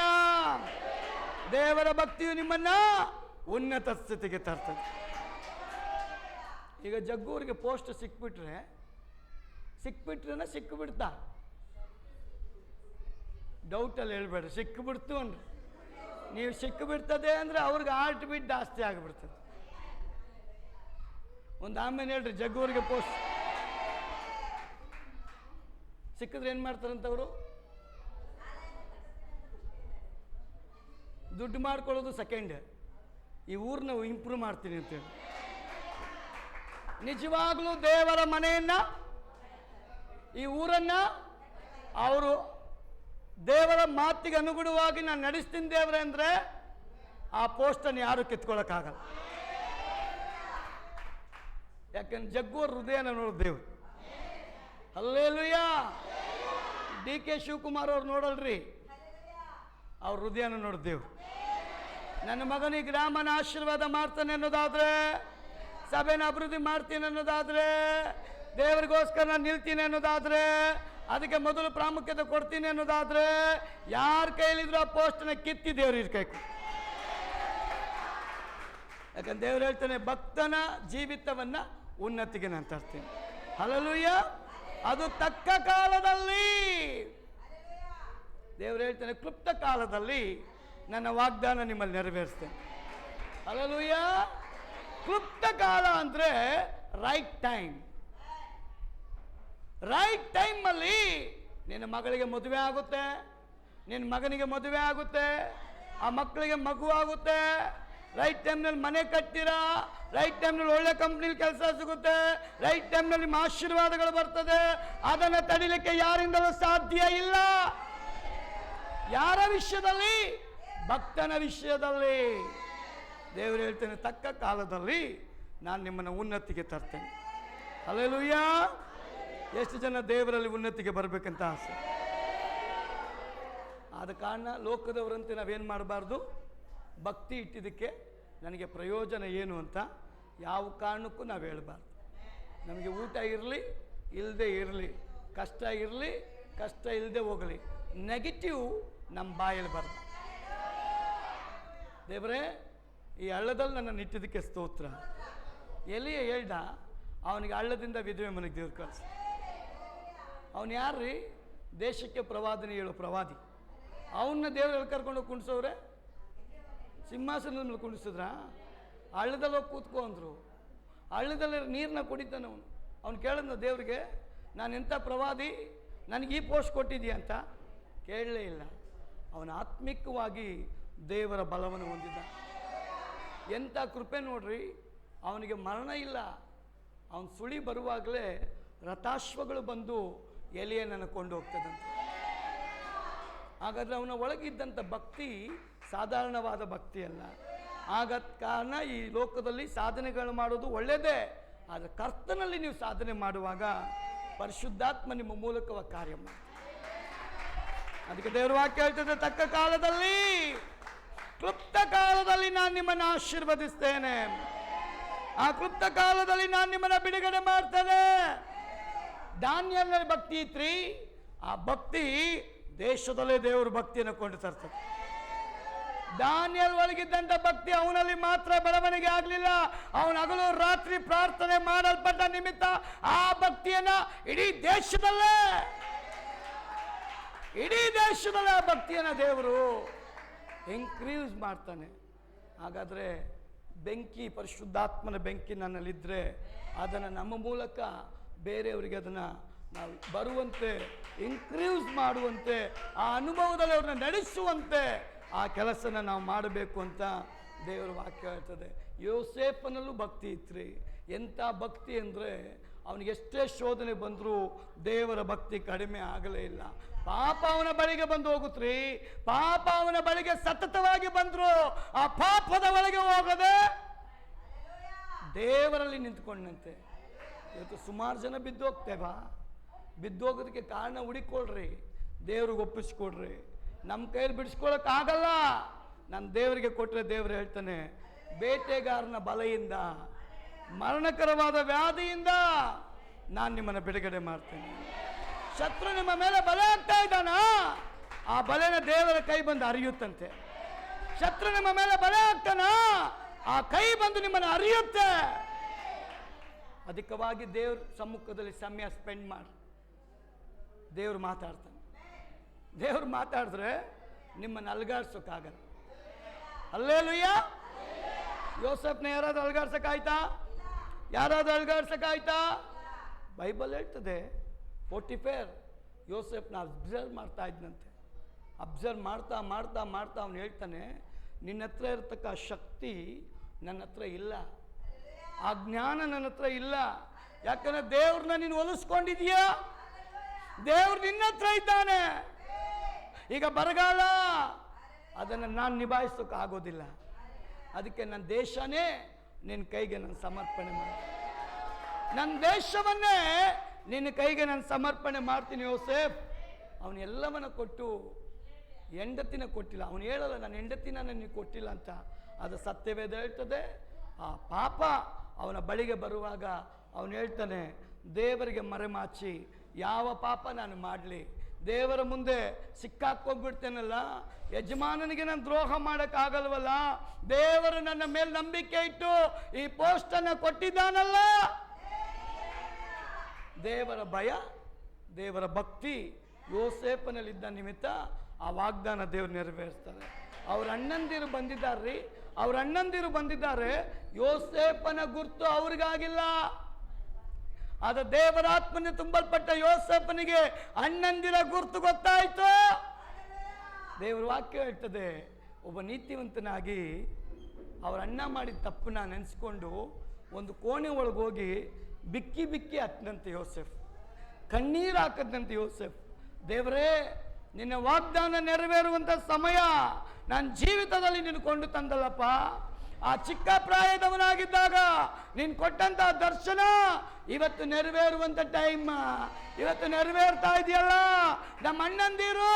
ದೇವರ ಭಕ್ತಿಯು ನಿಮ್ಮನ್ನ ಉನ್ನತ ಸ್ಥಿತಿಗೆ ತರ್ತದೆ. ಈಗ ಜಗ್ಗೂರಿಗೆ ಪೋಸ್ಟ್ ಸಿಕ್ಬಿಟ್ರೆ ಸಿಕ್ಕಿಬಿಡ್ತಾ? ಡೌಟಲ್ಲಿ ಹೇಳ್ಬೇಡ್ರಿ, ಸಿಕ್ಕಿಬಿಡ್ತು ಅಂದ್ರೆ ನೀವು ಸಿಕ್ಕಿಬಿಡ್ತದೆ ಅಂದರೆ ಅವ್ರಿಗೆ ಹಾರ್ಟ್ ಬೀಟ್ ಜಾಸ್ತಿ ಆಗಿಬಿಡ್ತದೆ. ಒಂದು ಆಮೇಲೆ ಹೇಳ್ರಿ, ಜಗ್ಗೂರಿಗೆ ಪೋಸ್ಟ್ ಸಿಕ್ಕಿದ್ರೆ ಏನು ಮಾಡ್ತಾರಂತವರು? ದುಡ್ಡು ಮಾಡ್ಕೊಳ್ಳೋದು ಸೆಕೆಂಡ್, ಈ ಊರನ್ನ ಇಂಪ್ರೂವ್ ಮಾಡ್ತೀನಿ ಅಂತೇಳಿ. ನಿಜವಾಗ್ಲೂ ದೇವರ ಮನೆಯನ್ನ, ಈ ಊರನ್ನ ಅವರು ದೇವರ ಮಾತಿಗೆ ಅನುಗುಣವಾಗಿ ನಾನು ನಡೆಸ್ತೀನಿ ದೇವರೇ ಅಂದರೆ ಆ ಪೋಸ್ಟನ್ನು ಯಾರು ಕಿತ್ಕೊಳ್ಳೋಕ್ಕಾಗಲ್ಲ. ಯಾಕಂದ್ರೆ ಜಗ್ಗುವ ಹೃದಯನ ನೋಡೋದು ದೇವರು. ಹಲ್ಲೆಲೂಯಾ. DK ಶಿವಕುಮಾರ್ ಅವ್ರು ನೋಡಲ್ರಿ, ಅವ್ರ ಹೃದಯನ ನೋಡೋದು ದೇವ್ರು. ನನ್ನ ಮಗನಿಗೆ ಗ್ರಾಮನ ಆಶೀರ್ವಾದ ಮಾಡ್ತಾನೆ ಅನ್ನೋದಾದ್ರೆ, ಸಭೆನ ಅಭಿವೃದ್ಧಿ ಮಾಡ್ತೀನಿ ಅನ್ನೋದಾದ್ರೆ, ದೇವರಿಗೋಸ್ಕರ ನಾನು ನಿಲ್ತೀನಿ ಅನ್ನೋದಾದ್ರೆ, ಅದಕ್ಕೆ ಮೊದಲು ಪ್ರಾಮುಖ್ಯತೆ ಕೊಡ್ತೀನಿ ಅನ್ನೋದಾದ್ರೆ, ಯಾರ ಕೈಲಿದ್ರು ಆ ಪೋಸ್ಟನ್ನ ಕಿತ್ತಿ ದೇವ್ರು ಇರ್ಬೇಕು. ಯಾಕಂದ್ರೆ ದೇವ್ರು ಹೇಳ್ತಾನೆ, ಭಕ್ತನ ಜೀವಿತವನ್ನ ಉನ್ನತಿಗೆ ನಾನು ತರ್ತೀನಿ. ಹಲ್ಲೆಲೂಯ. ಅದು ತಕ್ಕ ಕಾಲದಲ್ಲಿ. ದೇವ್ರು ಹೇಳ್ತಾನೆ, ಕ್ಲುಪ್ತ ಕಾಲದಲ್ಲಿ ನನ್ನ ವಾಗ್ದಾನ ನಿಮ್ಮಲ್ಲಿ ನೆರವೇರಿಸ್ತೇನೆ. ಹಲ್ಲೆಲೂಯ. ಕ್ಲುಪ್ತ ಕಾಲ ಅಂದ್ರೆ ರೈಟ್ ಟೈಮ್. ರೈಟ್ ಟೈಮಲ್ಲಿ ನಿನ್ನ ಮಗಳಿಗೆ ಮದುವೆ ಆಗುತ್ತೆ, ನಿನ್ನ ಮಗನಿಗೆ ಮದುವೆ ಆಗುತ್ತೆ, ಆ ಮಕ್ಕಳಿಗೆ ಮಗು ಆಗುತ್ತೆ, ರೈಟ್ ಟೈಮ್ನಲ್ಲಿ ಮನೆ ಕಟ್ತೀರಾ, ರೈಟ್ ಟೈಮ್ನಲ್ಲಿ ಒಳ್ಳೆ ಕಂಪ್ನಿಲಿ ಕೆಲಸ ಸಿಗುತ್ತೆ, ರೈಟ್ ಟೈಮ್ನಲ್ಲಿ ನಿಮ್ಮ ಆಶೀರ್ವಾದಗಳು ಬರ್ತದೆ. ಅದನ್ನು ತಡಿಲಿಕ್ಕೆ ಯಾರಿಂದಲೂ ಸಾಧ್ಯ ಇಲ್ಲ. ಯಾರ ವಿಷಯದಲ್ಲಿ? ಭಕ್ತನ ವಿಷಯದಲ್ಲಿ. ದೇವರು ಹೇಳ್ತೇನೆ, ತಕ್ಕ ಕಾಲದಲ್ಲಿ ನಾನು ನಿಮ್ಮನ್ನು ಉನ್ನತಿಗೆ ತರ್ತೇನೆ. ಹಲ್ಲೆಲೂಯಾ. ಎಷ್ಟು ಜನ ದೇವರಲ್ಲಿ ಉನ್ನತಿಗೆ ಬರಬೇಕಂತ ಆಸೆ? ಆದ ಕಾರಣ ಲೋಕದವರಂತೆ ನಾವೇನು ಮಾಡಬಾರ್ದು? ಭಕ್ತಿ ಇಟ್ಟಿದ್ದಕ್ಕೆ ನನಗೆ ಪ್ರಯೋಜನ ಏನು ಅಂತ ಯಾವ ಕಾರಣಕ್ಕೂ ನಾವು ಹೇಳಬಾರ್ದು. ನಮಗೆ ಊಟ ಇರಲಿ ಇಲ್ಲದೆ ಇರಲಿ, ಕಷ್ಟ ಇರಲಿ ಕಷ್ಟ ಇಲ್ಲದೆ ಹೋಗಲಿ, ನೆಗೆಟಿವ್ ನಮ್ಮ ಬಾಯಲ್ಲಿ ಬರ್ತದೆ. ದೇವರೇ, ಈ ಹಳ್ಳದಲ್ಲಿ ನನ್ನ ಇಟ್ಟಿದ್ದಕ್ಕೆ ಸ್ತೋತ್ರ. ಎಲ್ಲಿಯ ಹೇಳ್ದ ಅವನಿಗೆ ಹಳ್ಳದಿಂದ ವಿಧವೆ ಮನೆಗೆ ದೇವ್ರು ಕಳಿಸ. ಅವನು ಯಾರ್ರೀ? ದೇಶಕ್ಕೆ ಪ್ರವಾದನೆ ಹೇಳೋ ಪ್ರವಾದಿ. ಅವನ್ನ ದೇವ್ರಲ್ಲಿ ಕರ್ಕೊಂಡೋಗಿ ಕುಣಿಸೋರೆ, ಸಿಂಹಾಸನದ ಮೇಲೆ ಕುಣಿಸಿದ್ರ? ಹಳ್ಳದಲ್ಲಿ ಹೋಗಿ ಕೂತ್ಕೊ ಅಂದರು. ಹಳ್ಳದಲ್ಲಿ ನೀರನ್ನ ಕುಡಿತಾನೆ ಅವನು. ಅವ್ನು ಕೇಳಿದ್ನ ದೇವ್ರಿಗೆ, ನಾನು ಎಂಥ ಪ್ರವಾದಿ, ನನಗೆ ಈ ಪೋಸ್ಟ್ ಕೊಟ್ಟಿದ್ದೀಯ ಅಂತ? ಕೇಳಲೇ ಇಲ್ಲ. ಅವನು ಆತ್ಮಿಕವಾಗಿ ದೇವರ ಬಲವನ್ನು ಹೊಂದಿದ್ದ. ಎಂಥ ಕೃಪೆ ನೋಡ್ರಿ. ಅವನಿಗೆ ಮರಣ ಇಲ್ಲ. ಅವನು ಸುಳಿ ಬರುವಾಗಲೇ ರಥಾಶ್ವಗಳು ಬಂದು ಎಲೆಯನ್ನು ಕೊಂಡು ಹೋಗ್ತದಂತೆ. ಹಾಗಾದರೆ ಅವನ ಒಳಗಿದ್ದಂಥ ಭಕ್ತಿ ಸಾಧಾರಣವಾದ ಭಕ್ತಿ ಅಲ್ಲ. ಆಗ ಕಾರಣ ಈ ಲೋಕದಲ್ಲಿ ಸಾಧನೆಗಳು ಮಾಡೋದು ಒಳ್ಳೆಯದೇ, ಆದರೆ ಕರ್ತನಲ್ಲಿ ನೀವು ಸಾಧನೆ ಮಾಡುವಾಗ ಪರಿಶುದ್ಧಾತ್ಮ ನಿಮ್ಮ ಮೂಲಕವಾಗಿ ಕಾರ್ಯ ಮಾಡಿ. ಅದಕ್ಕೆ ದೇವರು ವಾಕ್ಯ ಹೇಳ್ತದೆ, ತಕ್ಕ ಕಾಲದಲ್ಲಿ, ಕ್ಲುಪ್ತ ಕಾಲದಲ್ಲಿ ನಾನು ನಿಮ್ಮನ್ನು ಆಶೀರ್ವದಿಸ್ತೇನೆ. ಆ ಕ್ಲುಪ್ತ ಕಾಲದಲ್ಲಿ ನಾನು ನಿಮ್ಮನ್ನು ಬಿಡುಗಡೆ ಮಾಡ್ತೇನೆ. ದಾನಿಯೇಲನಲ್ಲಿ ಭಕ್ತಿ ಇತ್ರಿ. ಆ ಭಕ್ತಿ ದೇಶದಲ್ಲೇ ದೇವರು ಭಕ್ತಿಯನ್ನು ಕೊಂಡು ತರ್ತದೆ. ದಾನಿಯೇಲ್ ಒಳಗಿದ್ದಂಥ ಭಕ್ತಿ ಅವನಲ್ಲಿ ಮಾತ್ರ ಬೆಳವಣಿಗೆ ಆಗಲಿಲ್ಲ. ಅವನು ಹಗಲು ರಾತ್ರಿ ಪ್ರಾರ್ಥನೆ ಮಾಡಲ್ಪಟ್ಟ ನಿಮಿತ್ತ ಆ ಭಕ್ತಿಯನ್ನ ಇಡೀ ದೇಶದಲ್ಲೇ ಆ ಭಕ್ತಿಯನ್ನು ದೇವರು ಇನ್ಕ್ರೀಸ್ ಮಾಡ್ತಾನೆ. ಹಾಗಾದರೆ ಬೆಂಕಿ, ಪರಿಶುದ್ಧಾತ್ಮನ ಬೆಂಕಿ ನನ್ನಲ್ಲಿದ್ದರೆ ಅದನ್ನು ನಮ್ಮ ಮೂಲಕ ಬೇರೆಯವರಿಗೆ ಅದನ್ನು ನಾವು ಬರುವಂತೆ, ಇನ್ಕ್ರೀಸ್ ಮಾಡುವಂತೆ, ಆ ಅನುಭವದಲ್ಲಿ ಅವ್ರನ್ನ ನಡೆಸುವಂತೆ ಆ ಕೆಲಸನ ನಾವು ಮಾಡಬೇಕು ಅಂತ ದೇವರ ವಾಕ್ಯ ಹೇಳ್ತದೆ. ಯೋಸೇಫನಲ್ಲೂ ಭಕ್ತಿ ಇತ್ರಿ. ಎಂಥ ಭಕ್ತಿ ಅಂದರೆ ಅವನಿಗೆ ಎಷ್ಟೇ ಶೋಧನೆ ಬಂದರೂ ದೇವರ ಭಕ್ತಿ ಕಡಿಮೆ ಆಗಲೇ ಇಲ್ಲ. ಪಾಪ ಅವನ ಬಳಿಗೆ ಬಂದು ಹೋಗುತ್ರಿ. ಪಾಪ ಅವನ ಬಳಿಗೆ ಸತತವಾಗಿ ಬಂದರು. ಆ ಪಾಪದ ಒಳಗೆ ಹೋಗದೆ ದೇವರಲ್ಲಿ ನಿಂತ್ಕೊಂಡಂತೆ. ಇವತ್ತು ಸುಮಾರು ಜನ ಬಿದ್ದೋಗ್ತೇವಾ? ಬಿದ್ದೋಗೋದಕ್ಕೆ ಕಾರಣ ಹುಡುಕೊಳ್ರಿ, ದೇವ್ರಿಗೆ ಒಪ್ಪಿಸ್ಕೊಡ್ರಿ. ನಮ್ಮ ಕೈಯಲ್ಲಿ ಬಿಡಿಸ್ಕೊಳಕ್ಕಾಗಲ್ಲ. ನಾನು ದೇವರಿಗೆ ಕೊಟ್ಟರೆ ದೇವರು ಹೇಳ್ತಾನೆ, ಬೇಟೆಗಾರನ ಬಲೆಯಿಂದ, ಮರಣಕರವಾದ ವ್ಯಾಧಿಯಿಂದ ನಾನು ನಿಮ್ಮನ್ನು ಬಿಡುಗಡೆ ಮಾಡ್ತೇನೆ. ಶತ್ರು ನಿಮ್ಮ ಮೇಲೆ ಬಲೆ ಆಗ್ತಾ ಇದ್ದಾನ, ಆ ಬಲೆನ ದೇವರ ಕೈ ಬಂದು ಅರಿಯುತ್ತಂತೆ. ಶತ್ರು ನಿಮ್ಮ ಮೇಲೆ ಬಲೆ ಆಗ್ತಾನ, ಆ ಕೈ ಬಂದು ನಿಮ್ಮನ್ನು ಅರಿಯುತ್ತೆ. ಅಧಿಕವಾಗಿ ದೇವ್ರ ಸಮ್ಮುಖದಲ್ಲಿ ಸಮಯ ಸ್ಪೆಂಡ್ ಮಾಡಿ. ದೇವ್ರು ಮಾತಾಡ್ತಾನೆ. ದೇವ್ರು ಮಾತಾಡಿದ್ರೆ ನಿಮ್ಮನ್ನು ಅಲ್ಗಾಡ್ಸೋಕ್ಕಾಗಲ್ಲ. ಹಲ್ಲೆಲೂಯಾ. ಯೋಸೇಫ್ನ ಯಾರಾದ್ರೂ ಅಲ್ಗಾಡ್ಸೋಕ್ಕಾಯ್ತಾ? ಯಾರಾದ್ರೂ ಅಲ್ಗಾಡ್ಸಕ್ಕಾಯ್ತಾ? ಬೈಬಲ್ ಹೇಳ್ತದೆ, ಪೋಟಿಫೇರ್ ಯೋಸೆಫ್ನ ಅಬ್ಸರ್ವ್ ಮಾಡ್ತಾ ಇದ್ನಂತೆ. ಅಬ್ಸರ್ವ್ ಮಾಡ್ತಾ ಮಾಡ್ತಾ ಮಾಡ್ತಾ ಅವನು ಹೇಳ್ತಾನೆ, ನಿನ್ನ ಹತ್ರ ಇರತಕ್ಕ ಶಕ್ತಿ ನನ್ನ ಹತ್ರ ಇಲ್ಲ, ಆ ಜ್ಞಾನ ನನ್ನ ಹತ್ರ ಇಲ್ಲ. ಯಾಕಂದ್ರೆ ದೇವ್ರನ್ನ ನೀನು ಹೊಲಿಸ್ಕೊಂಡಿದೀಯಾ, ದೇವ್ರು ನಿನ್ನ ಹತ್ರ ಇದ್ದಾನೆ. ಈಗ ಬರಗಾಲ, ಅದನ್ನು ನಾನು ನಿಭಾಯಿಸೋಕೆ ಆಗೋದಿಲ್ಲ. ಅದಕ್ಕೆ ನನ್ನ ದೇಶನೇ ನಿನ್ನ ಕೈಗೆ ನಾನು ಸಮರ್ಪಣೆ ಮಾಡ್ತೀನಿ, ನನ್ನ ದೇಶವನ್ನೇ ನಿನ್ನ ಕೈಗೆ ನಾನು ಸಮರ್ಪಣೆ ಮಾಡ್ತೀನಿ ಯೋಸೇಫ್. ಅವನು ಎಲ್ಲವನ್ನ ಕೊಟ್ಟು ಹೆಂಡತಿನ ಕೊಟ್ಟಿಲ್ಲ. ಅವನು ಹೇಳಲ್ಲ ನಾನು ಹೆಂಡತಿನ ನನಗೆ ಕೊಟ್ಟಿಲ್ಲ ಅಂತ. ಅದು ಸತ್ಯವೇದ ಹೇಳ್ತದೆ. ಆ ಪಾಪ ಅವನ ಬಳಿಗೆ ಬರುವಾಗ ಅವನು ಹೇಳ್ತಾನೆ, ದೇವರಿಗೆ ಮರೆಮಾಚಿ ಯಾವ ಪಾಪ ನಾನು ಮಾಡಲಿ, ದೇವರ ಮುಂದೆ ಸಿಕ್ಕಾಕೊಂಡ್ಬಿಡ್ತೇನಲ್ಲ, ಯಜಮಾನನಿಗೆ ನಾನು ದ್ರೋಹ ಮಾಡೋಕ್ಕಾಗಲ್ವಲ್ಲ, ದೇವರು ನನ್ನ ಮೇಲೆ ನಂಬಿಕೆ ಇಟ್ಟು ಈ ಪೋಸ್ಟನ್ನು ಕೊಟ್ಟಿದ್ದಾನಲ್ಲ. ದೇವರ ಭಯ, ದೇವರ ಭಕ್ತಿ ಯೋಸೇಫನಲ್ಲಿದ್ದ ನಿಮಿತ್ತ ಆ ವಾಗ್ದಾನ ದೇವರು ನೆರವೇರಿಸ್ತಾರೆ. ಅವ್ರ ಅಣ್ಣಂದಿರು ಬಂದಿದ್ದಾರೆ, ಅವ್ರ ಅಣ್ಣಂದಿರು ಬಂದಿದ್ದಾರೆ. ಯೋಸೇಫನ ಗುರ್ತು ಅವ್ರಿಗಾಗಿಲ್ಲ, ಆದ ದೇವರಾತ್ಮನ ತುಂಬಲ್ಪಟ್ಟ ಯೋಸೇಫನಿಗೆ ಅಣ್ಣಂದಿರ ಗುರ್ತು ಗೊತ್ತಾಯ್ತು. ದೇವರ ವಾಕ್ಯ ಹೇಳ್ತದೆ, ಒಬ್ಬ ನೀತಿವಂತನಾಗಿ ಅವ್ರ ಅಣ್ಣ ಮಾಡಿದ ತಪ್ಪನ್ನ ನೆನೆಸ್ಕೊಂಡು ಒಂದು ಕೋಣೆ ಒಳಗೆ ಹೋಗಿ ಬಿಕ್ಕಿ ಬಿಕ್ಕಿ ಹತ್ತನಂತೆ ಯೋಸೇಫ್, ಕಣ್ಣೀರು ಹಾಕದಂತೆ ಯೋಸೇಫ್. ದೇವರೇ, ನಿನ್ನ ವಾಗ್ದಾನ ನೆರವೇರುವಂಥ ಸಮಯ ನನ್ನ ಜೀವಿತದಲ್ಲಿ ನೀನು ಕೊಂಡು ತಂದಲ್ಲಪ್ಪ. ಆ ಚಿಕ್ಕ ಪ್ರಾಯದವನಾಗಿದ್ದಾಗ ನೀನು ಕೊಟ್ಟಂತ ದರ್ಶನ ಇವತ್ತು ನೆರವೇರುವಂಥ ಟೈಮ್, ಇವತ್ತು ನೆರವೇರ್ತಾ ಇದೆಯಲ್ಲ. ನಮ್ಮ ಅಣ್ಣಂದಿರು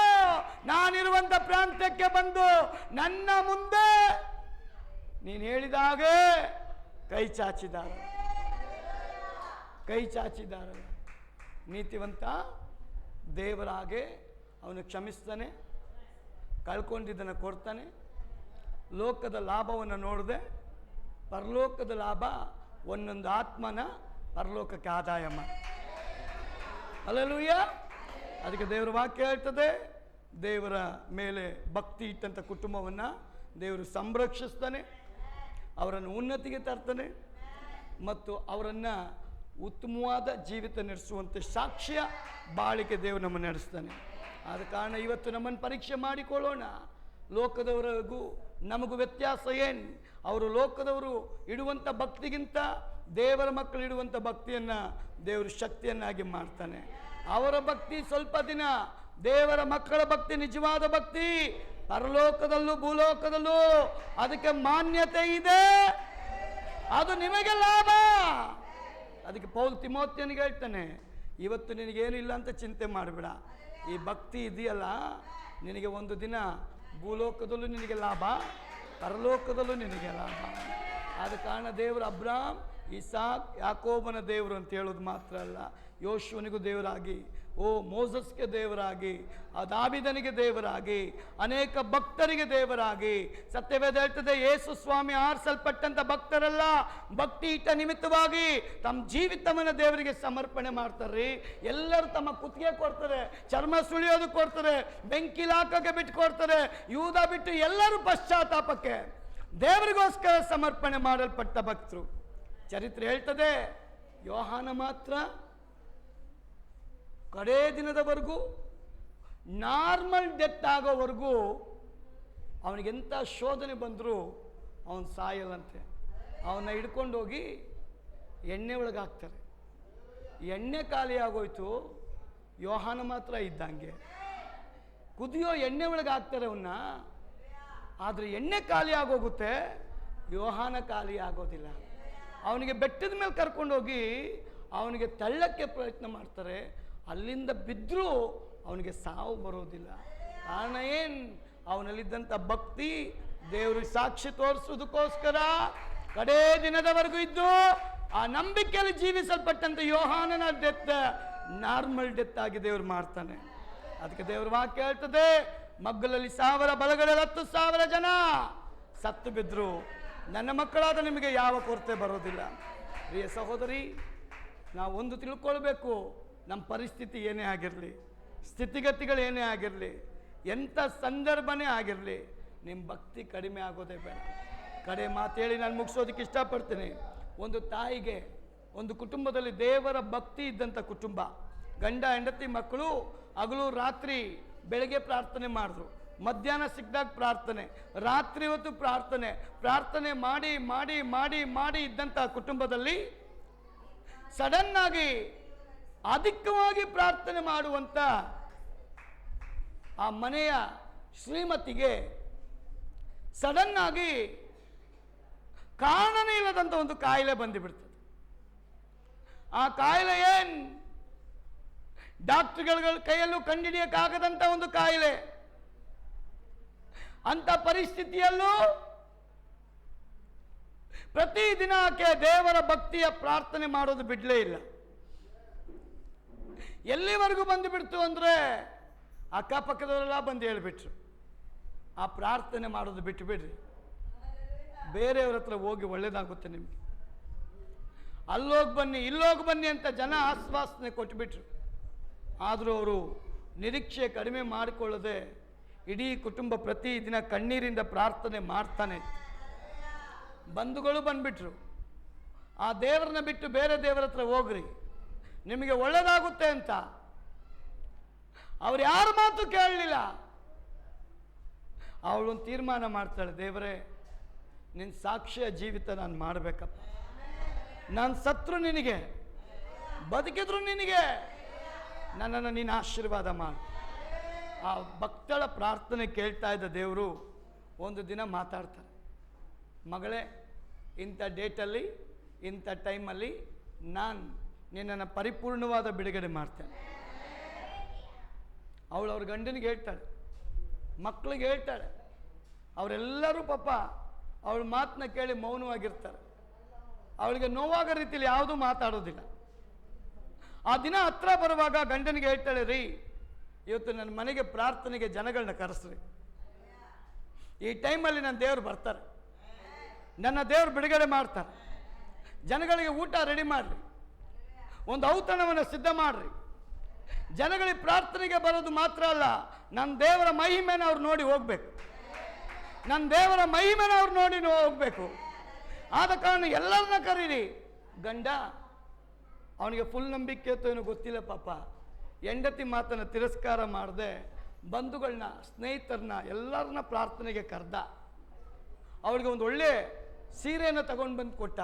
ನಾನಿರುವಂಥ ಪ್ರಾಂತ್ಯಕ್ಕೆ ಬಂದು ನನ್ನ ಮುಂದೆ ನೀನು ಹೇಳಿದಾಗೆ ಕೈ ಚಾಚಿದ್ದಾರೆ, ಕೈ ಚಾಚಿದ್ದಾರೆ. ನೀತಿವಂತ ದೇವರ ಹಾಗೆ ಅವನು ಕ್ಷಮಿಸ್ತಾನೆ, ಕಳ್ಕೊಂಡಿದ್ದನ್ನು ಕೊಡ್ತಾನೆ. ಲೋಕದ ಲಾಭವನ್ನು ನೋಡದೆ ಪರಲೋಕದ ಲಾಭ ಒಂದೊಂದು ಆತ್ಮನ ಪರಲೋಕಕ್ಕೆ ಆದಾಯ ಮಾಡಿ. ಹಲ್ಲೆಲೂಯ. ಅದಕ್ಕೆ ದೇವರ ವಾಕ್ಯ ಹೇಳ್ತದೆ, ದೇವರ ಮೇಲೆ ಭಕ್ತಿ ಇಟ್ಟಂಥ ಕುಟುಂಬವನ್ನು ದೇವರು ಸಂರಕ್ಷಿಸ್ತಾನೆ, ಅವರನ್ನು ಉನ್ನತಿಗೆ ತರ್ತಾನೆ ಮತ್ತು ಅವರನ್ನು ಉತ್ತಮವಾದ ಜೀವಿತ ನಡೆಸುವಂತೆ ಸಾಕ್ಷ್ಯ ಬಾಳಿಕೆ ದೇವರು ನಮ್ಮನ್ನು ನಡೆಸ್ತಾನೆ. ಆದ ಕಾರಣ ಇವತ್ತು ನಮ್ಮನ್ನು ಪರೀಕ್ಷೆ ಮಾಡಿಕೊಳ್ಳೋಣ. ಲೋಕದವರಿಗೂ ನಮಗೂ ವ್ಯತ್ಯಾಸ ಏನು? ಅವರು ಲೋಕದವರು ಇಡುವಂಥ ಭಕ್ತಿಗಿಂತ ದೇವರ ಮಕ್ಕಳು ಇಡುವಂಥ ಭಕ್ತಿಯನ್ನು ದೇವರು ಶಕ್ತಿಯನ್ನಾಗಿ ಮಾಡ್ತಾನೆ. ಅವರ ಭಕ್ತಿ ಸ್ವಲ್ಪ ದಿನ, ದೇವರ ಮಕ್ಕಳ ಭಕ್ತಿ ನಿಜವಾದ ಭಕ್ತಿ ಪರಲೋಕದಲ್ಲೂ ಭೂಲೋಕದಲ್ಲೂ ಅದಕ್ಕೆ ಮಾನ್ಯತೆ ಇದೆ, ಅದು ನಿಮಗೆ ಲಾಭ. ಅದಕ್ಕೆ ಪೌಲ್ ತಿಮೋಥೆಯನಿಗೆ ಹೇಳ್ತಾನೆ, ಇವತ್ತು ನಿನಗೇನು ಇಲ್ಲ ಅಂತ ಚಿಂತೆ ಮಾಡಬೇಡ, ಈ ಭಕ್ತಿ ಇದೆಯಲ್ಲ ನಿನಗೆ ಒಂದು ದಿನ ಭೂಲೋಕದಲ್ಲೂ ನಿನಗೆ ಲಾಭ, ಪರಲೋಕದಲ್ಲೂ ನಿನಗೆ ಲಾಭ. ಆದ ಕಾರಣ ದೇವರು ಅಬ್ರಾಮ್, ಇಸಾಕ್, ಯಾಕೋಬನ ದೇವರು ಅಂತ ಹೇಳೋದು ಮಾತ್ರ ಅಲ್ಲ, ಯೋಶುವನಿಗೂ ದೇವರಾಗಿ, ಮೋಸಸ್ಗೆ ದೇವರಾಗಿ, ಆ ದಾವಿದನಿಗೆ ದೇವರಾಗಿ, ಅನೇಕ ಭಕ್ತರಿಗೆ ದೇವರಾಗಿ. ಸತ್ಯವೇದ ಹೇಳ್ತದೆ, ಯೇಸು ಸ್ವಾಮಿ ಆರಿಸಲ್ಪಟ್ಟಂಥ ಭಕ್ತರೆಲ್ಲ ಭಕ್ತಿ ಇಟ್ಟ ನಿಮಿತ್ತವಾಗಿ ತಮ್ಮ ಜೀವಿತವನ್ನು ದೇವರಿಗೆ ಸಮರ್ಪಣೆ ಮಾಡ್ತಾರೆ. ಎಲ್ಲರೂ ತಮ್ಮ ಕುತ್ತಿಗೆ ಕೊಡ್ತಾರೆ, ಚರ್ಮ ಸುಳಿಯೋದು ಕೊಡ್ತಾರೆ, ಬೆಂಕಿಲಿ ಹಾಕೋಕೆ ಬಿಟ್ಟು ಕೊಡ್ತಾರೆ. ಯೂದ ಬಿಟ್ಟು ಎಲ್ಲರೂ ಪಶ್ಚಾತ್ತಾಪಕ್ಕೆ ದೇವರಿಗೋಸ್ಕರ ಸಮರ್ಪಣೆ ಮಾಡಲ್ಪಟ್ಟ ಭಕ್ತರು. ಚರಿತ್ರೆ ಹೇಳ್ತದೆ, ಯೋಹಾನ ಮಾತ್ರ ಕಡೇ ದಿನದವರೆಗೂ, ನಾರ್ಮಲ್ ಡೆತ್ ಆಗೋವರೆಗೂ ಅವನಿಗೆಂಥ ಶೋಧನೆ ಬಂದರೂ ಅವನು ಸಾಯಲ್ಲಂತೆ. ಅವನ್ನ ಹಿಡ್ಕೊಂಡು ಹೋಗಿ ಎಣ್ಣೆ ಒಳಗೆ ಹಾಕ್ತಾರೆ. ಎಣ್ಣೆ ಖಾಲಿ ಆಗೋಯ್ತು, ಯೋಹಾನ ಮಾತ್ರ ಇದ್ದಂಗೆ ಕುದಿಯೋ ಎಣ್ಣೆ ಒಳಗೆ ಹಾಕ್ತಾರೆ ಅವನ್ನ. ಆದರೆ ಎಣ್ಣೆ ಖಾಲಿ ಆಗೋಗುತ್ತೆ, ಯೋಹಾನ ಖಾಲಿ ಆಗೋದಿಲ್ಲ. ಅವನಿಗೆ ಬೆಟ್ಟದ ಮೇಲೆ ಕರ್ಕೊಂಡೋಗಿ ಅವನಿಗೆ ತಳ್ಳಕ್ಕೆ ಪ್ರಯತ್ನ ಮಾಡ್ತಾರೆ. ಅಲ್ಲಿಂದ ಬಿದ್ದರೂ ಅವನಿಗೆ ಸಾವು ಬರೋದಿಲ್ಲ. ಕಾರಣ ಏನು? ಅವನಲ್ಲಿದ್ದಂಥ ಭಕ್ತಿ ದೇವರಿಗೆ ಸಾಕ್ಷಿ ತೋರಿಸೋದಕ್ಕೋಸ್ಕರ ಕಡೇ ದಿನದವರೆಗೂ ಇದ್ದು ಆ ನಂಬಿಕೆಯಲ್ಲಿ ಜೀವಿಸಲ್ಪಟ್ಟಂಥ ಯೋಹಾನನ ಡೆತ್ ನಾರ್ಮಲ್ ಡೆತ್ ಆಗಿ ದೇವರು ಮಾಡ್ತಾನೆ. ಅದಕ್ಕೆ ದೇವರ ವಾಕ್ಯ ಹೇಳ್ತದೆ, ಮಗ್ಗಲಲ್ಲಿ 1000 ಬಲಗಳಲ್ಲಿ 10,000 ಜನ ಸತ್ತು ಬಿದ್ದರು, ನನ್ನ ಮಕ್ಕಳಾದ ನಿಮಗೆ ಯಾವ ಕೊರತೆ ಬರೋದಿಲ್ಲ. ಪ್ರಿಯ ಸಹೋದರಿ, ನಾವು ಒಂದು ತಿಳ್ಕೊಳ್ಬೇಕು, ನಮ್ಮ ಪರಿಸ್ಥಿತಿ ಏನೇ ಆಗಿರಲಿ, ಸ್ಥಿತಿಗತಿಗಳು ಏನೇ ಆಗಿರಲಿ, ಎಂಥ ಸಂದರ್ಭನೇ ಆಗಿರಲಿ, ನಿಮ್ಮ ಭಕ್ತಿ ಕಡಿಮೆ ಆಗೋದೇ ಬೇಡ. ಕಡೆ ಮಾತು ಹೇಳಿ ನಾನು ಮುಗಿಸೋದಕ್ಕೆ ಇಷ್ಟಪಡ್ತೀನಿ. ಒಂದು ತಾಯಿಗೆ ಒಂದು ಕುಟುಂಬದಲ್ಲಿ ದೇವರ ಭಕ್ತಿ ಇದ್ದಂಥ ಕುಟುಂಬ. ಗಂಡ ಹೆಂಡತಿ ಮಕ್ಕಳು ಹಗಲು ರಾತ್ರಿ ಬೆಳಗ್ಗೆ ಪ್ರಾರ್ಥನೆ ಮಾಡಿದ್ರು, ಮಧ್ಯಾಹ್ನ ಸಿಕ್ಕಿದಾಗ ಪ್ರಾರ್ಥನೆ, ರಾತ್ರಿ ಹೊತ್ತು ಪ್ರಾರ್ಥನೆ, ಪ್ರಾರ್ಥನೆ ಮಾಡಿ ಮಾಡಿ ಮಾಡಿ ಮಾಡಿ ಇದ್ದಂಥ ಕುಟುಂಬದಲ್ಲಿ ಸಡನ್ ಆಗಿ ಅಧಿಕವಾಗಿ ಪ್ರಾರ್ಥನೆ ಮಾಡುವಂಥ ಆ ಮನೆಯ ಶ್ರೀಮತಿಗೆ ಸಡನ್ ಆಗಿ ಕಾರಣನೇ ಇಲ್ಲದಂಥ ಒಂದು ಕಾಯಿಲೆ ಬಂದುಬಿಡ್ತದೆ. ಆ ಕಾಯಿಲೆ ಏನು ಡಾಕ್ಟರ್ಗಳ ಕೈಯಲ್ಲೂ ಕಂಡುಹಿಡಿಯಕ್ಕಾಗದಂಥ ಒಂದು ಕಾಯಿಲೆ. ಅಂಥ ಪರಿಸ್ಥಿತಿಯಲ್ಲೂ ಪ್ರತಿದಿನ ಆಕೆ ದೇವರ ಭಕ್ತಿಯ ಪ್ರಾರ್ಥನೆ ಮಾಡೋದು ಬಿಡಲೇ ಇಲ್ಲ. ಎಲ್ಲಿವರೆಗೂ ಬಂದುಬಿಡ್ತು ಅಂದರೆ ಅಕ್ಕಪಕ್ಕದವರೆಲ್ಲ ಬಂದು ಹೇಳಿಬಿಟ್ರು, ಆ ಪ್ರಾರ್ಥನೆ ಮಾಡೋದು ಬಿಟ್ಟು ಬಿಡ್ರಿ, ಬೇರೆಯವ್ರ ಹತ್ರ ಹೋಗಿ ಒಳ್ಳೇದಾಗುತ್ತೆ ನಿಮಗೆ, ಅಲ್ಲೋಗಿ ಬನ್ನಿ ಇಲ್ಲೋಗಿ ಬನ್ನಿ ಅಂತ ಜನ ಆಶ್ವಾಸನೆ ಕೊಟ್ಟುಬಿಟ್ರು. ಆದರೂ ಅವರು ನಿರೀಕ್ಷೆ ಕಡಿಮೆ ಮಾಡಿಕೊಳ್ಳದೆ ಇಡೀ ಕುಟುಂಬ ಪ್ರತಿದಿನ ಕಣ್ಣೀರಿಂದ ಪ್ರಾರ್ಥನೆ ಮಾಡ್ತಾನೆ. ಬಂಧುಗಳು ಬಂದ್ಬಿಟ್ರು, ಆ ದೇವರನ್ನ ಬಿಟ್ಟು ಬೇರೆ ದೇವರ ಹತ್ರ ಹೋಗ್ರಿ, ನಿಮಗೆ ಒಳ್ಳೇದಾಗುತ್ತೆ ಅಂತ. ಅವ್ರು ಯಾರ ಮಾತು ಕೇಳಲಿಲ್ಲ. ಅವಳೊಂದು ತೀರ್ಮಾನ ಮಾಡ್ತಾಳೆ, ದೇವರೇ ನಿನ್ನ ಸಾಕ್ಷ್ಯ ಜೀವಿತ ನಾನು ಮಾಡಬೇಕಪ್ಪ, ನಾನು ಸತ್ರು ನಿನಗೆ, ಬದುಕಿದ್ರು ನಿನಗೆ, ನನ್ನನ್ನು ನೀನು ಆಶೀರ್ವಾದ ಮಾಡು. ಆ ಭಕ್ತಳ ಪ್ರಾರ್ಥನೆ ಕೇಳ್ತಾ ಇದ್ದ ದೇವರು ಒಂದು ದಿನ ಮಾತಾಡ್ತಾರೆ, ಮಗಳೇ ಇಂಥ ಡೇಟಲ್ಲಿ ಇಂಥ ಟೈಮಲ್ಲಿ ನಾನು ನಿನ್ನನ್ನು ಪರಿಪೂರ್ಣವಾದ ಬಿಡುಗಡೆ ಮಾಡ್ತೇನೆ. ಅವಳು ಅವ್ರ ಗಂಡನಿಗೆ ಹೇಳ್ತಾಳೆ, ಮಕ್ಕಳಿಗೆ ಹೇಳ್ತಾಳೆ. ಅವರೆಲ್ಲರೂ ಪಾಪ ಅವಳ ಮಾತನ್ನ ಕೇಳಿ ಮೌನವಾಗಿರ್ತಾರೆ. ಅವಳಿಗೆ ನೋವಾಗೋ ರೀತಿಯಲ್ಲಿ ಯಾವುದೂ ಮಾತಾಡೋದಿಲ್ಲ. ಆ ದಿನ ಹತ್ರ ಬರುವಾಗ ಗಂಡನಿಗೆ ಹೇಳ್ತಾಳೆ, ರೀ ಇವತ್ತು ನನ್ನ ಮನೆಗೆ ಪ್ರಾರ್ಥನೆಗೆ ಜನಗಳನ್ನ ಕರೆಸ್ರಿ, ಈ ಟೈಮಲ್ಲಿ ನನ್ನ ದೇವರು ಬರ್ತಾರೆ, ನನ್ನ ದೇವರು ಬಿಡುಗಡೆ ಮಾಡ್ತಾರೆ, ಜನಗಳಿಗೆ ಊಟ ರೆಡಿ ಮಾಡಿರಿ, ಒಂದು ಔತಣವನ್ನು ಸಿದ್ಧ ಮಾಡಿರಿ. ಜನಗಳಿಗೆ ಪ್ರಾರ್ಥನೆಗೆ ಬರೋದು ಮಾತ್ರ ಅಲ್ಲ, ನನ್ನ ದೇವರ ಮಹಿಮೆನ ಅವ್ರು ನೋಡಿ ಹೋಗ್ಬೇಕು, ನನ್ನ ದೇವರ ಮಹಿಮೆನ ಅವ್ರು ನೋಡಿ ಹೋಗ್ಬೇಕು. ಆದ ಕಾರಣ ಎಲ್ಲರನ್ನ ಕರೀರಿ. ಗಂಡ ಅವನಿಗೆ ಫುಲ್ ನಂಬಿಕೆ ಇತ್ತು ಏನೋ ಗೊತ್ತಿಲ್ಲ ಪಾಪ, ಹೆಂಡತಿ ಮಾತನ್ನು ತಿರಸ್ಕಾರ ಮಾಡದೆ ಬಂಧುಗಳನ್ನ ಸ್ನೇಹಿತರನ್ನ ಎಲ್ಲರನ್ನ ಪ್ರಾರ್ಥನೆಗೆ ಕರೆದ. ಅವಳಿಗೆ ಒಂದು ಒಳ್ಳೆ ಸೀರೆಯನ್ನು ತಗೊಂಡು ಬಂದು ಕೊಟ್ಟ.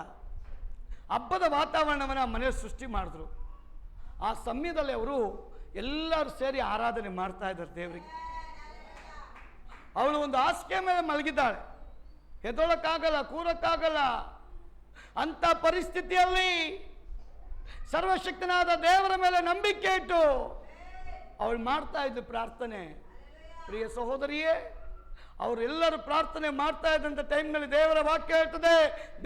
ಹಬ್ಬದ ವಾತಾವರಣವನ್ನು ಮನೆಯಲ್ಲಿ ಸೃಷ್ಟಿ ಮಾಡಿದ್ರು. ಆ ಸಮಯದಲ್ಲಿ ಅವರು ಎಲ್ಲರೂ ಸೇರಿ ಆರಾಧನೆ ಮಾಡ್ತಾ ಇದ್ದಾರೆ ದೇವರಿಗೆ. ಅವಳು ಒಂದು ಹಾಸಿಗೆ ಮೇಲೆ ಮಲಗಿದ್ದಾಳೆ, ಎದ್ದೊಳಕ್ಕಾಗಲ್ಲ, ಕೂರಕ್ಕಾಗಲ್ಲ. ಅಂಥ ಪರಿಸ್ಥಿತಿಯಲ್ಲಿ ಸರ್ವಶಕ್ತನಾದ ದೇವರ ಮೇಲೆ ನಂಬಿಕೆ ಇಟ್ಟು ಅವಳು ಮಾಡ್ತಾ ಇದ್ದು ಪ್ರಾರ್ಥನೆ. ಪ್ರಿಯ ಸಹೋದರಿಯೇ, ಅವರೆಲ್ಲರೂ ಪ್ರಾರ್ಥನೆ ಮಾಡ್ತಾ ಇದ್ದಂಥ ಟೈಮ್ನಲ್ಲಿ ದೇವರ ವಾಕ್ಯ ಹೇಳ್ತದೆ,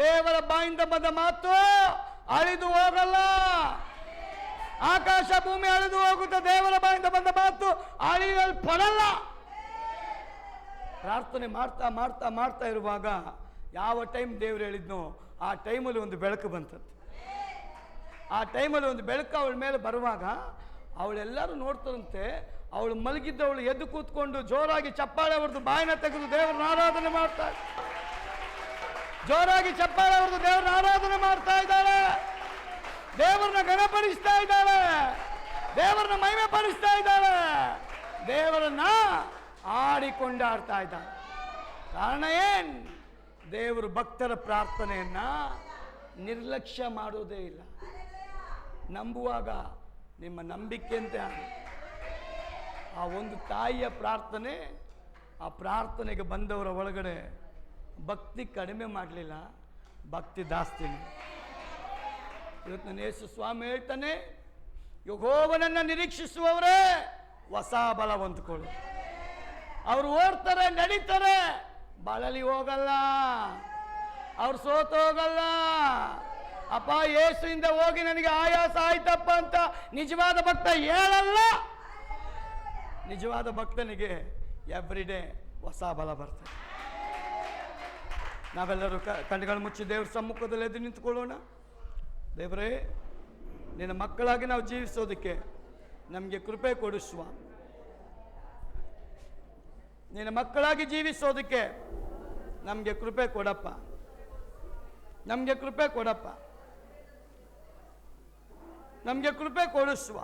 ದೇವರ ಬಾಯಿಂದ ಬಂದ ಮಾತು ಅಳಿದು ಹೋಗಲ್ಲ. ಆಕಾಶ ಭೂಮಿ ಅಳಿದು ಹೋಗುತ್ತೆ, ದೇವರ ಬಾಯಿಂದ ಬಂದ ಮಾತು ಅಳಿಯಲ್ಪಡಲ್ಲ. ಪ್ರಾರ್ಥನೆ ಮಾಡ್ತಾ ಮಾಡ್ತಾ ಮಾಡ್ತಾ ಇರುವಾಗ ಯಾವ ಟೈಮ್ ದೇವರು ಹೇಳಿದ್ನೋ ಆ ಟೈಮಲ್ಲಿ ಒಂದು ಬೆಳಕು ಬಂತದ್ದು. ಆ ಟೈಮಲ್ಲಿ ಒಂದು ಬೆಳಕು ಅವಳ ಮೇಲೆ ಬರುವಾಗ ಅವಳೆಲ್ಲರೂ ನೋಡ್ತಾರಂತೆ. ಅವಳು ಮಲಗಿದ್ದವಳು ಎದ್ದು ಕೂತ್ಕೊಂಡು ಜೋರಾಗಿ ಚಪ್ಪಾಳೆ ಹೊಡೆದು ಬಾಯಿನ ತೆಗೆದು ದೇವರನ್ನ ಆರಾಧನೆ ಮಾಡ್ತಾ, ಜೋರಾಗಿ ಚಪ್ಪಾಳೆ ಹೊಡೆದು ದೇವರನ್ನ ಆರಾಧನೆ ಮಾಡ್ತಾ ಇದ್ದಾಳೆ. ದೇವರನ್ನ ಘನಪಡಿಸ್ತಾ ಇದ್ದಾಳೆ, ದೇವರನ್ನ ಮಹಿಮೆ ಪಡಿಸ್ತಾ ಇದ್ದಾಳೆ, ದೇವರನ್ನ ಆಡಿಕೊಂಡಾಡ್ತಾ ಇದ್ದಾಳೆ. ಕಾರಣ ಏನ್? ದೇವರು ಭಕ್ತರ ಪ್ರಾರ್ಥನೆಯನ್ನ ನಿರ್ಲಕ್ಷ್ಯ ಮಾಡೋದೇ ಇಲ್ಲ. ನಂಬುವಾಗ ನಿಮ್ಮ ನಂಬಿಕೆಯಂತೆ ಆ ಒಂದು ತಾಯಿಯ ಪ್ರಾರ್ಥನೆ, ಆ ಪ್ರಾರ್ಥನೆಗೆ ಬಂದವರ ಒಳಗಡೆ ಭಕ್ತಿ ಕಡಿಮೆ ಮಾಡಲಿಲ್ಲ, ಭಕ್ತಿ ಜಾಸ್ತಿನೇ. ಇವತ್ತು ನನ್ನ ಯೇಸು ಸ್ವಾಮಿ ಹೇಳ್ತಾನೆ, ಯೆಹೋವನನ್ನ ನಿರೀಕ್ಷಿಸುವವರೇ ಹೊಸ ಬಲ ಹೊಂದ್ಕೊಳ್ಳು. ಅವರು ಓಡ್ತಾರೆ, ನಡೀತಾರೆ, ಬಳಲಿ ಹೋಗಲ್ಲ, ಅವ್ರು ಸೋತು ಹೋಗಲ್ಲ. ಅಪ್ಪ ಯೇಸುವಿಂದ ಹೋಗಿ ನನಗೆ ಆಯಾಸ ಆಯ್ತಪ್ಪ ಅಂತ ನಿಜವಾದ ಭಕ್ತ ಹೇಳಲ್ಲ. ನಿಜವಾದ ಭಕ್ತನಿಗೆ ಎವ್ರಿ ಡೇ ಹೊಸ ಬಲ ಬರ್ತದೆ. ನಾವೆಲ್ಲರೂ ಕಣ್ಣುಗಳು ಮುಚ್ಚಿ ದೇವ್ರ ಸಮ್ಮುಖದಲ್ಲಿ ಎದ್ದು ನಿಂತ್ಕೊಳ್ಳೋಣ. ದೇವರೇ, ನಿನ್ನ ಮಕ್ಕಳಾಗಿ ನಾವು ಜೀವಿಸೋದಕ್ಕೆ ನಮಗೆ ಕೃಪೆ ಕೊಡು ಸ್ವಾಮಿ. ನಿನ್ನ ಮಕ್ಕಳಾಗಿ ಜೀವಿಸೋದಕ್ಕೆ ನಮಗೆ ಕೃಪೆ ಕೊಡಪ್ಪ, ನಮಗೆ ಕೃಪೆ ಕೊಡಪ್ಪ. ನಮಗೆ ಕೃಪೆ ಕೊಡಿಸುವ.